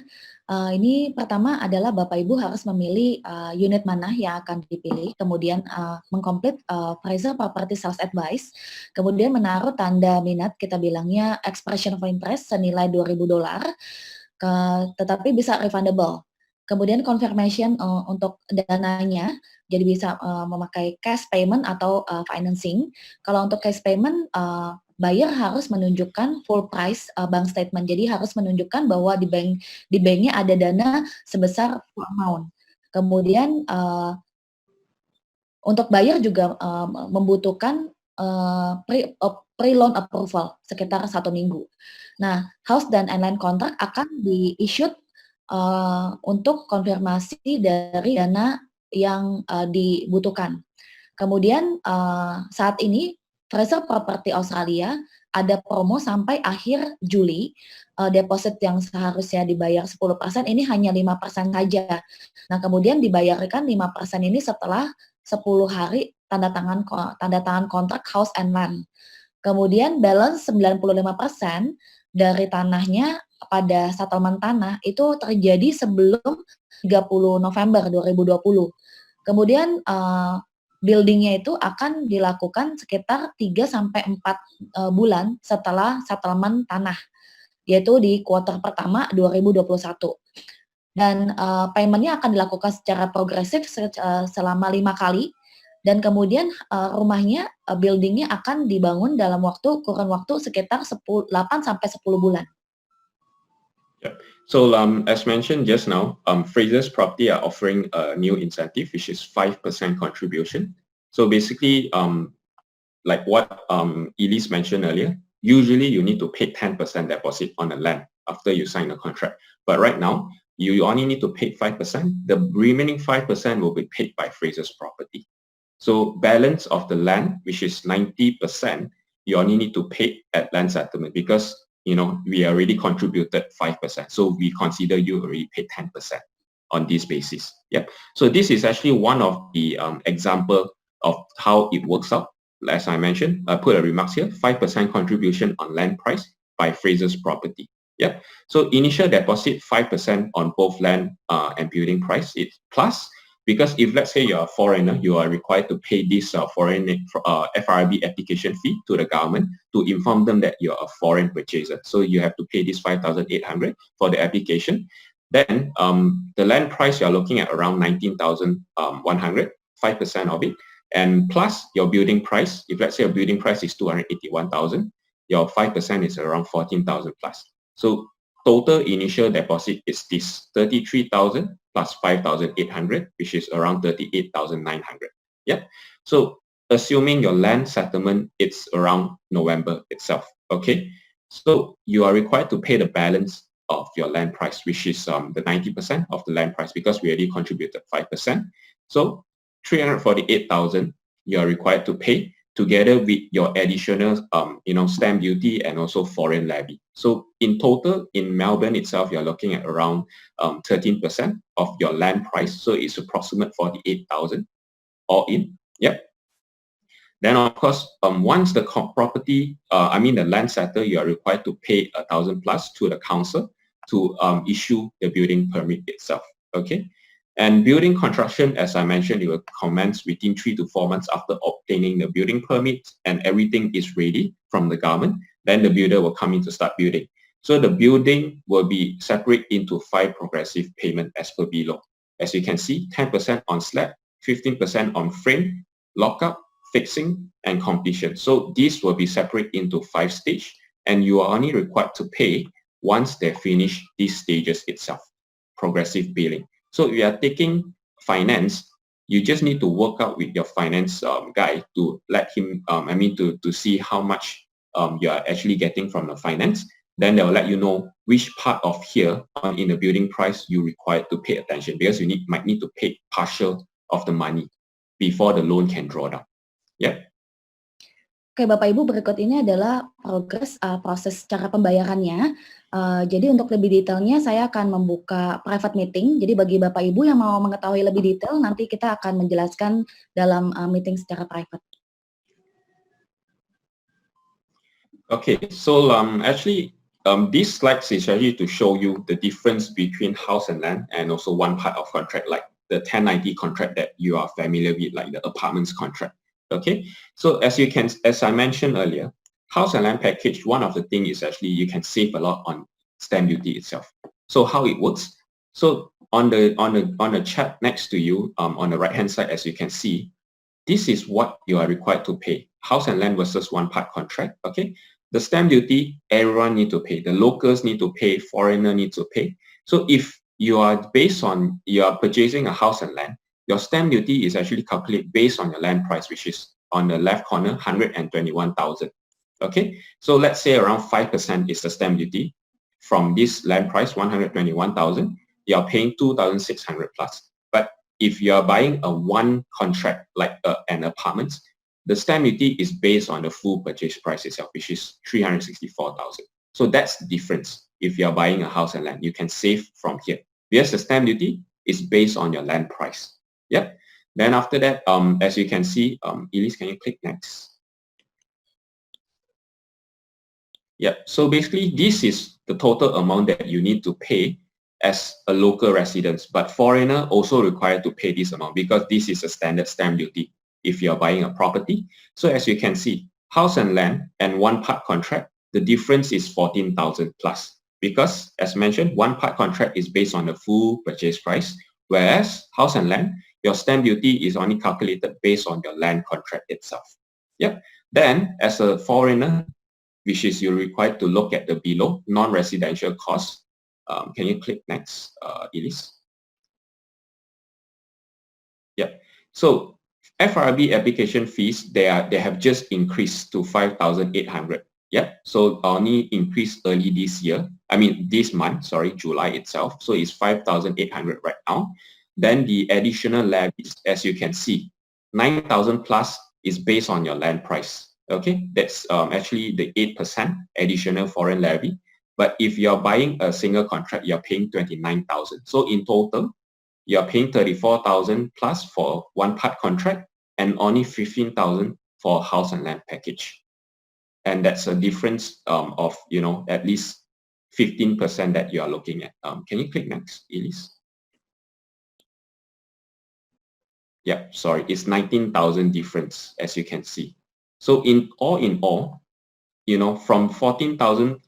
Ini pertama adalah Bapak Ibu harus memilih unit mana yang akan dipilih, kemudian mengkomplit Fraser Property Sales Advice, kemudian menaruh tanda minat, kita bilangnya expression of interest senilai $2,000, tetapi bisa refundable. Kemudian confirmation untuk dananya, jadi bisa memakai cash payment atau financing. Kalau untuk cash payment, buyer harus menunjukkan full price bank statement. Jadi harus menunjukkan bahwa di banknya ada dana sebesar full amount. Kemudian untuk buyer juga membutuhkan pre-loan approval sekitar 1 minggu. Nah, house dan land contract akan di-issued untuk konfirmasi dari dana yang dibutuhkan. Kemudian saat ini Fraser Property Australia ada promo sampai akhir Juli, deposit yang seharusnya dibayar 10% ini hanya 5% saja. Nah, kemudian dibayarkan 5% ini setelah 10 hari tanda tangan kontrak house and land. Kemudian balance 95% dari tanahnya pada settlement tanah itu terjadi sebelum 30 November 2020. Kemudian buildingnya itu akan dilakukan sekitar 3-4 bulan setelah settlement tanah, yaitu di kuartal pertama 2021. Dan payment-nya akan dilakukan secara progresif selama 5 kali, dan kemudian rumahnya, building-nya akan dibangun dalam kurun waktu sekitar 8-10 bulan. Yeah. So as mentioned just now, Frasers Property are offering a new incentive, which is 5% contribution. So basically, like what Elise mentioned earlier, usually you need to pay 10% deposit on the land after you sign a contract. But right now, you only need to pay 5%. The remaining 5% will be paid by Frasers Property. So balance of the land, which is 90%, you only need to pay at land settlement because we already contributed 5%. So we consider you already paid 10% on this basis. Yep. So this is actually one of the example of how it works out. As I mentioned, I put a remarks here, 5% contribution on land price by Frasers Property. Yep. So initial deposit 5% on both land and building price. It's plus, because if let's say you're a foreigner, you are required to pay this foreign FRB application fee to the government to inform them that you're a foreign purchaser. So you have to pay this 5,800 for the application. Then the land price you're looking at around 19,100, 5% of it, and plus your building price. If let's say your building price is 281,000, your 5% is around 14,000 plus. So total initial deposit is this 33,000 plus 5,800, which is around 38,900. Yeah. So assuming your land settlement, it's around November itself. Okay. So you are required to pay the balance of your land price, which is the 90% of the land price, because we already contributed 5%. So 348,000 you are required to pay, together with your additional stamp duty and also foreign levy. So in total, in Melbourne itself, you're looking at around 13% of your land price. So it's approximate 48,000 all in. Yep. Then of course, once the property, the land settle, you are required to pay 1,000 plus to the council to issue the building permit itself. Okay. And building construction, as I mentioned, it will commence within 3 to 4 months after obtaining the building permit and everything is ready from the government. Then the builder will come in to start building. So the building will be separate into 5 progressive payment as per below. As you can see, 10% on slab, 15% on frame, lockup, fixing, and completion. So these will be separate into 5 stages, and you are only required to pay once they finish these stages itself, progressive billing. So if you are taking finance, you just need to work out with your finance guy to let him, to see how much you are actually getting from the finance. Then they'll let you know which part of here in the building price you require to pay attention, because you might need to pay partial of the money before the loan can draw down. Yeah. Oke, Bapak Ibu, berikut ini adalah proses cara pembayarannya. Jadi untuk lebih detailnya saya akan membuka private meeting. Jadi bagi Bapak Ibu yang mau mengetahui lebih detail, nanti kita akan menjelaskan dalam meeting secara private. Okay, so actually this slide is actually to show you the difference between house and land, and also one part of contract, like the 1090 contract that you are familiar with, like the apartments contract. Okay, so as I mentioned earlier, house and land package, one of the things is actually you can save a lot on stamp duty itself. So how it works? So on the chart next to you, on the right hand side, as you can see, this is what you are required to pay. House and land versus one part contract. Okay, the stamp duty everyone need to pay. The locals need to pay. Foreigner need to pay. So if you are purchasing a house and land, your stamp duty is actually calculated based on your land price, which is on the left corner, 121,000. Okay, so let's say around 5% is the stamp duty. From this land price, 121,000, you are paying 2,600 plus. But if you are buying a one contract like an apartment, the stamp duty is based on the full purchase price itself, which is 364,000. So that's the difference. If you are buying a house and land, you can save from here. Because the stamp duty is based on your land price. Yep. Then after that, as you can see, Elise, can you click next? Yep. So basically, this is the total amount that you need to pay as a local resident, but foreigner also required to pay this amount because this is a standard stamp duty if you're buying a property. So as you can see, house and land and one part contract, the difference is 14,000 plus because as mentioned, one part contract is based on the full purchase price, whereas house and land, your stamp duty is only calculated based on your land contract itself. Yep. Then as a foreigner, which is you're required to look at the below non-residential costs. Can you click next, Elise? Yeah. So FRB application fees, they have just increased to 5,800. Yeah. So only increased early this year. I mean this month, sorry, July itself. So it's 5,800 right now. Then the additional levies, as you can see, 9,000 plus is based on your land price. Okay, that's actually the 8% additional foreign levy. But if you're buying a single contract, you're paying 29,000. So in total, you're paying 34,000 plus for one part contract and only 15,000 for house and land package. And that's a difference of, at least 15% that you are looking at. Can you click next, Elise? Yeah, sorry, it's 19,000 difference, as you can see. So in all, from 14,000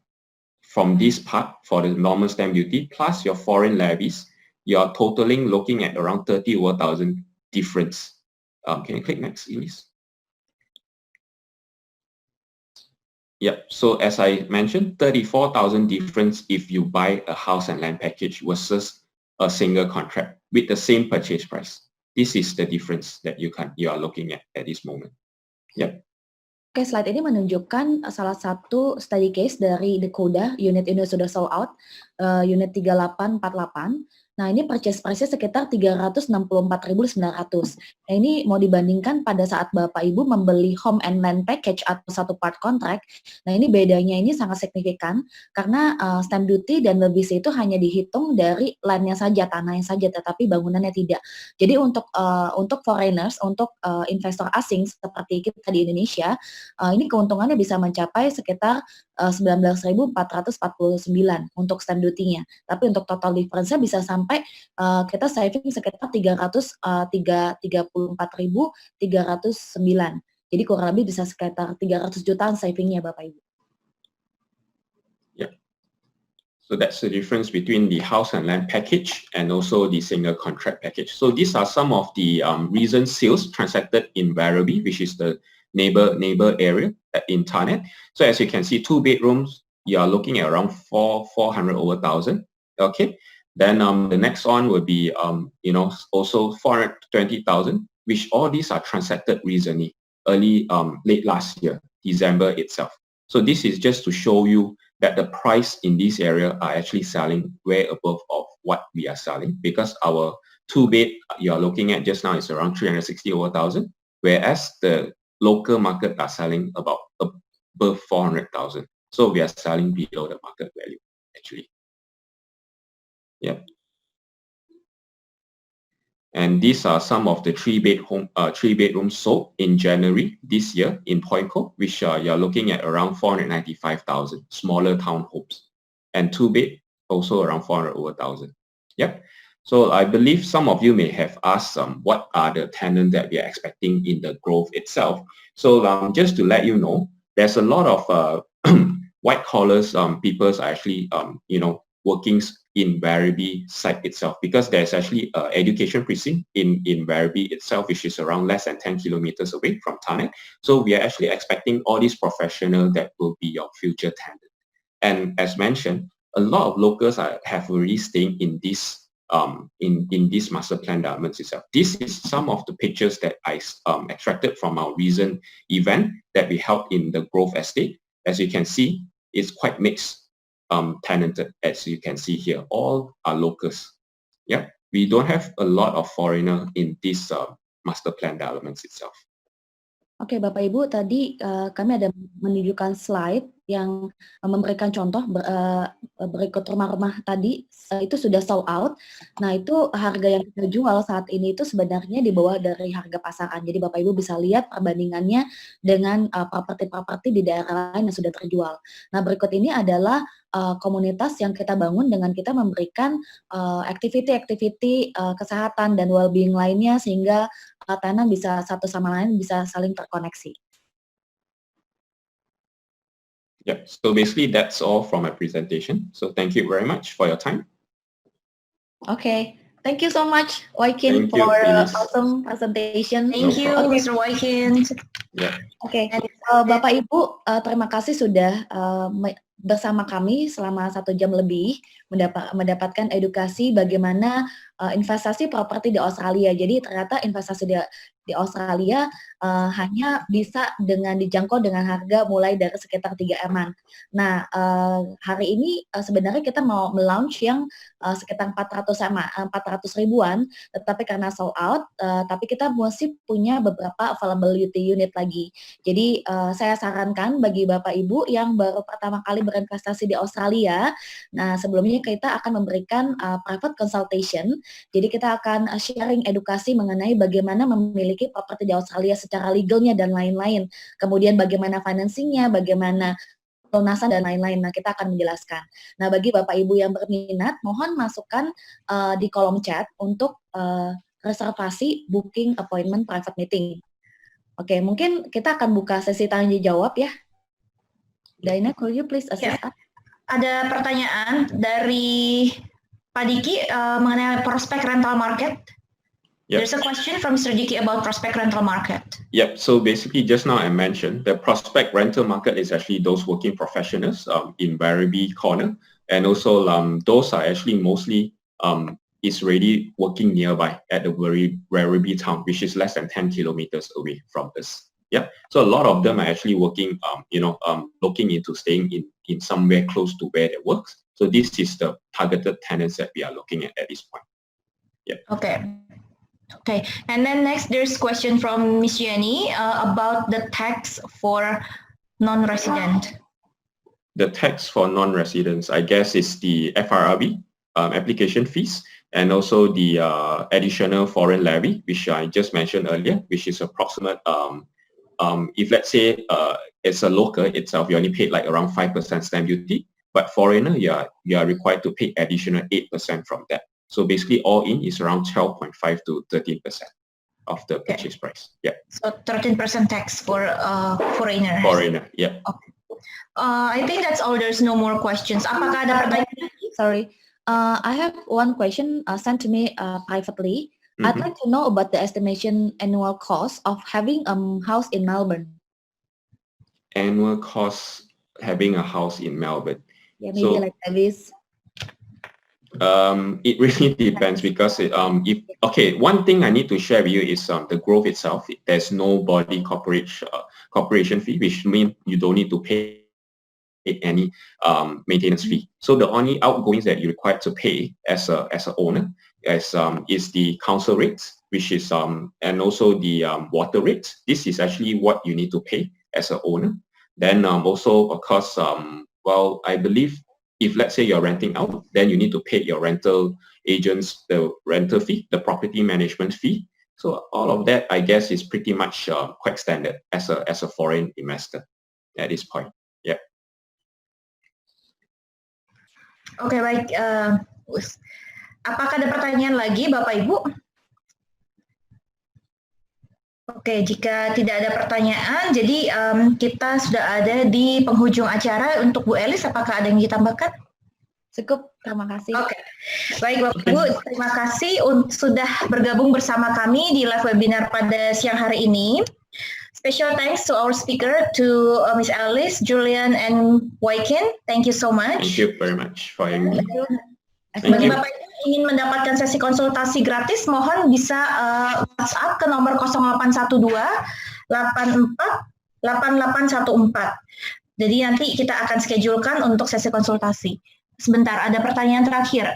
from this part for the normal stamp duty plus your foreign levies, you're totaling looking at around 30,000 difference. Can you click next, Elise? Yep. So as I mentioned, 34,000 difference if you buy a house and land package versus a single contract with the same purchase price. This is the difference that you are looking at this moment. Yep. Oke, slide ini menunjukkan salah satu study case dari The Coda, unit ini sudah sold out, unit 3848. Nah, ini purchase price-nya sekitar 364.900. Nah, ini mau dibandingkan pada saat Bapak Ibu membeli home and land package atau satu part contract. Nah, ini bedanya ini sangat signifikan karena stamp duty dan lebih itu hanya dihitung dari land-nya saja, tanahnya saja, tetapi bangunannya tidak. Jadi untuk foreigners, untuk investor asing seperti kita di Indonesia, ini keuntungannya bisa mencapai sekitar 19.449 untuk stamp duty-nya. Tapi untuk total difference-nya bisa sampai kita saving sekitar 334.309. Jadi kurang lebih bisa sekitar 300 jutaan saving-nya Bapak Ibu. Yeah. So that's the difference between the house and land package and also the single contract package. So these are some of the recent sales transacted in Werribee, which is the neighbor area in Thanet. So as you can see, 2 bedrooms, you are looking at around 400 over 1,000. Okay. Then the next one will be also 420,000, which all these are transacted recently, late last year, December itself. So this is just to show you that the price in this area are actually selling way above of what we are selling, because our 2-bed you are looking at just now is around 360 over 1,000, whereas the local market are selling about above 400,000. So we are selling below the market value actually. Yep. And these are some of the 3-bedrooms sold in January this year in Poico, which you're looking at around 495,000, smaller townhomes, and 2-bed also around 400 over 1,000. Yep. So I believe some of you may have asked what are the tenants that we are expecting in the growth itself. So just to let you know, there's a lot of white collars people are actually working in Werribee site itself, because there's actually an education precinct in Werribee itself, which is around less than 10 kilometers away from Thanet. So we are actually expecting all these professionals that will be your future tenant. And as mentioned, a lot of locals have already staying in this in this master plan developments itself. This is some of the pictures that I extracted from our recent event that we held in the Grove Estate. As you can see, it's quite mixed tenanted, as you can see here. All are locals. Yeah. we don't have a lot of foreigner in this master plan developments itself. Oke, Bapak Ibu, tadi kami ada menunjukkan slide yang memberikan contoh berikut rumah-rumah tadi itu sudah sold out. Nah, itu harga yang kita jual saat ini itu sebenarnya di bawah dari harga pasaran. Jadi Bapak Ibu bisa lihat perbandingannya dengan properti-properti di daerah lain yang sudah terjual. Nah, berikut ini adalah komunitas yang kita bangun dengan kita memberikan aktiviti-aktiviti kesehatan dan well-being lainnya sehingga tenan bisa satu sama lain bisa saling terkoneksi. Yeah, so basically that's all from my presentation. So thank you very much for your time. Okay, thank you so much, Waikin, Thank you, for Phyllis. awesome presentation. Thank you, problem. Mr. Waikin. Yeah. Oke, Bapak Ibu, terima kasih sudah bersama kami selama 1 jam lebih mendapatkan edukasi bagaimana investasi properti di Australia. Jadi ternyata investasi di Australia hanya bisa dijangkau dengan harga mulai dari sekitar 3 M-an. Nah, hari ini sebenarnya kita mau melaunch yang sekitar 400 ribuan, tetapi karena sold out, tapi kita masih punya beberapa availability unit lagi. Jadi saya sarankan bagi Bapak Ibu yang baru pertama kali berinvestasi di Australia, nah sebelumnya kita akan memberikan private consultation. Jadi kita akan sharing edukasi mengenai bagaimana memiliki properti di Australia secara legalnya dan lain-lain. Kemudian bagaimana financingnya, bagaimana pelunasan dan lain-lain. Nah, kita akan menjelaskan. Nah, bagi Bapak Ibu yang berminat, mohon masukkan di kolom chat untuk reservasi booking appointment private meeting. Oke, mungkin kita akan buka sesi tanya jawab ya. Daina, could you please assist us? Ada pertanyaan dari Pak Diki mengenai prospek rental market. Yep. There's a question from Mr. Diki about prospect rental market. Yep. So basically, just now I mentioned the prospect rental market is actually those working professionals in Werribee corner, and also those are actually mostly is already working nearby at the Werribee town, which is less than 10 kilometers away from us. Yeah. So a lot of them are actually working, looking into staying in somewhere close to where they work. So this is the targeted tenants that we are looking at this point. Yeah. Okay, and then next there's question from Miss Jenny about the tax for non-resident. The tax for non-residents, I guess, is the FRRB application fees, and also the additional foreign levy, which I just mentioned earlier, which is approximate. If let's say it's a local itself, you only paid like around 5% stamp duty, but foreigner, you are required to pay additional 8% from that. So basically, all in is around 12.5 to 13% of the purchase price. Yeah. So 13% tax for foreigner. Foreigner. Yeah. Okay. I think that's all. There's no more questions. Apakah ada pertanyaan? Sorry, I have one question sent to me privately. Mm-hmm. I'd like to know about the estimation annual cost of having a house in Melbourne. Annual cost having a house in Melbourne. Yeah, maybe so, like this. It really depends because one thing I need to share with you is the growth itself. There's no body corporation fee, which means you don't need to pay any maintenance fee. So the only outgoings that you're required to pay as an owner is the council rates, which is and also the water rates. This is actually what you need to pay as an owner. Then also, of course, I believe if let's say you're renting out, then you need to pay your rental agents the rental fee, the property management fee. So all of that, I guess, is pretty much quite standard as a foreign investor at this point. Yeah. Oke, baik. Apakah ada pertanyaan lagi, Bapak Ibu? Oke, jika tidak ada pertanyaan, jadi kita sudah ada di penghujung acara. Untuk Bu Elis, apakah ada yang ditambahkan? Cukup, terima kasih. Oke, baik Bapak Ibu, terima kasih sudah bergabung bersama kami di live webinar pada siang hari ini. Special thanks to our speaker, to Miss Alice, Julian, and Waikin. Thank you so much. Thank you very much for having me. Bagi Bapak Ibu ingin mendapatkan sesi konsultasi gratis, mohon bisa WhatsApp ke nomor 0812 84 8814. Jadi nanti kita akan schedulekan untuk sesi konsultasi. Sebentar, ada pertanyaan terakhir.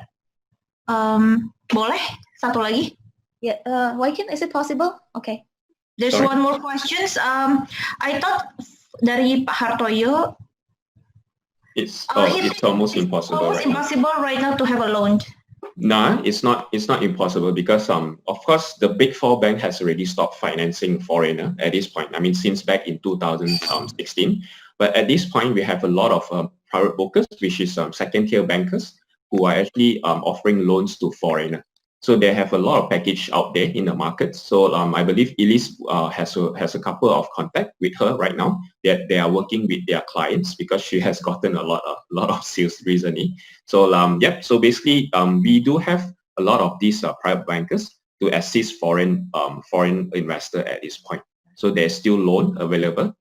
Boleh? satu lagi. Yeah, Waikin, is it possible? Okay. There's Sorry? one more questions. I thought dari Pak Hartoyo, It's he it's almost impossible almost right now. impossible right now to have a loan. No, it's not impossible because of course the big four bank has already stopped financing foreigner at this point. I mean since back in 2016. But at this point we have a lot of private brokers, which is second tier bankers who are actually offering loans to foreigner. So they have a lot of package out there in the market. So I believe Elise has a couple of contact with her right now that they are working with their clients because she has gotten a lot of sales recently. So so basically we do have a lot of these private bankers to assist foreign investor at this point. So there's still loan available,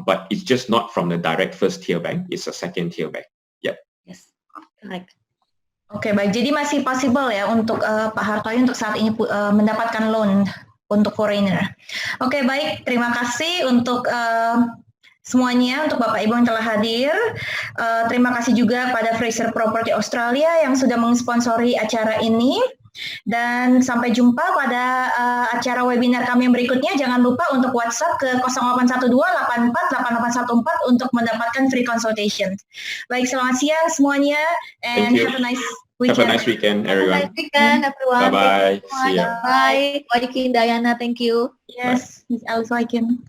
but it's just not from the direct first tier bank. It's a second tier bank. Yeah. Yes, correct. Oke, baik. Jadi masih possible ya untuk Pak Hartoyo untuk saat ini mendapatkan loan untuk foreigner. Oke, baik. Terima kasih untuk semuanya, untuk Bapak Ibu yang telah hadir. Terima kasih juga pada Fraser Property Australia yang sudah mensponsori acara ini. Dan sampai jumpa pada acara webinar kami yang berikutnya. Jangan lupa untuk WhatsApp ke 0812848814 untuk mendapatkan free consultation. Baik, selamat siang semuanya, and have a nice weekend. Have a nice weekend, everyone. Have a nice weekend, everyone. Bye-bye. See ya. Bye. Waikin, Diana, thank you. Yes, Miss Alice Waikin.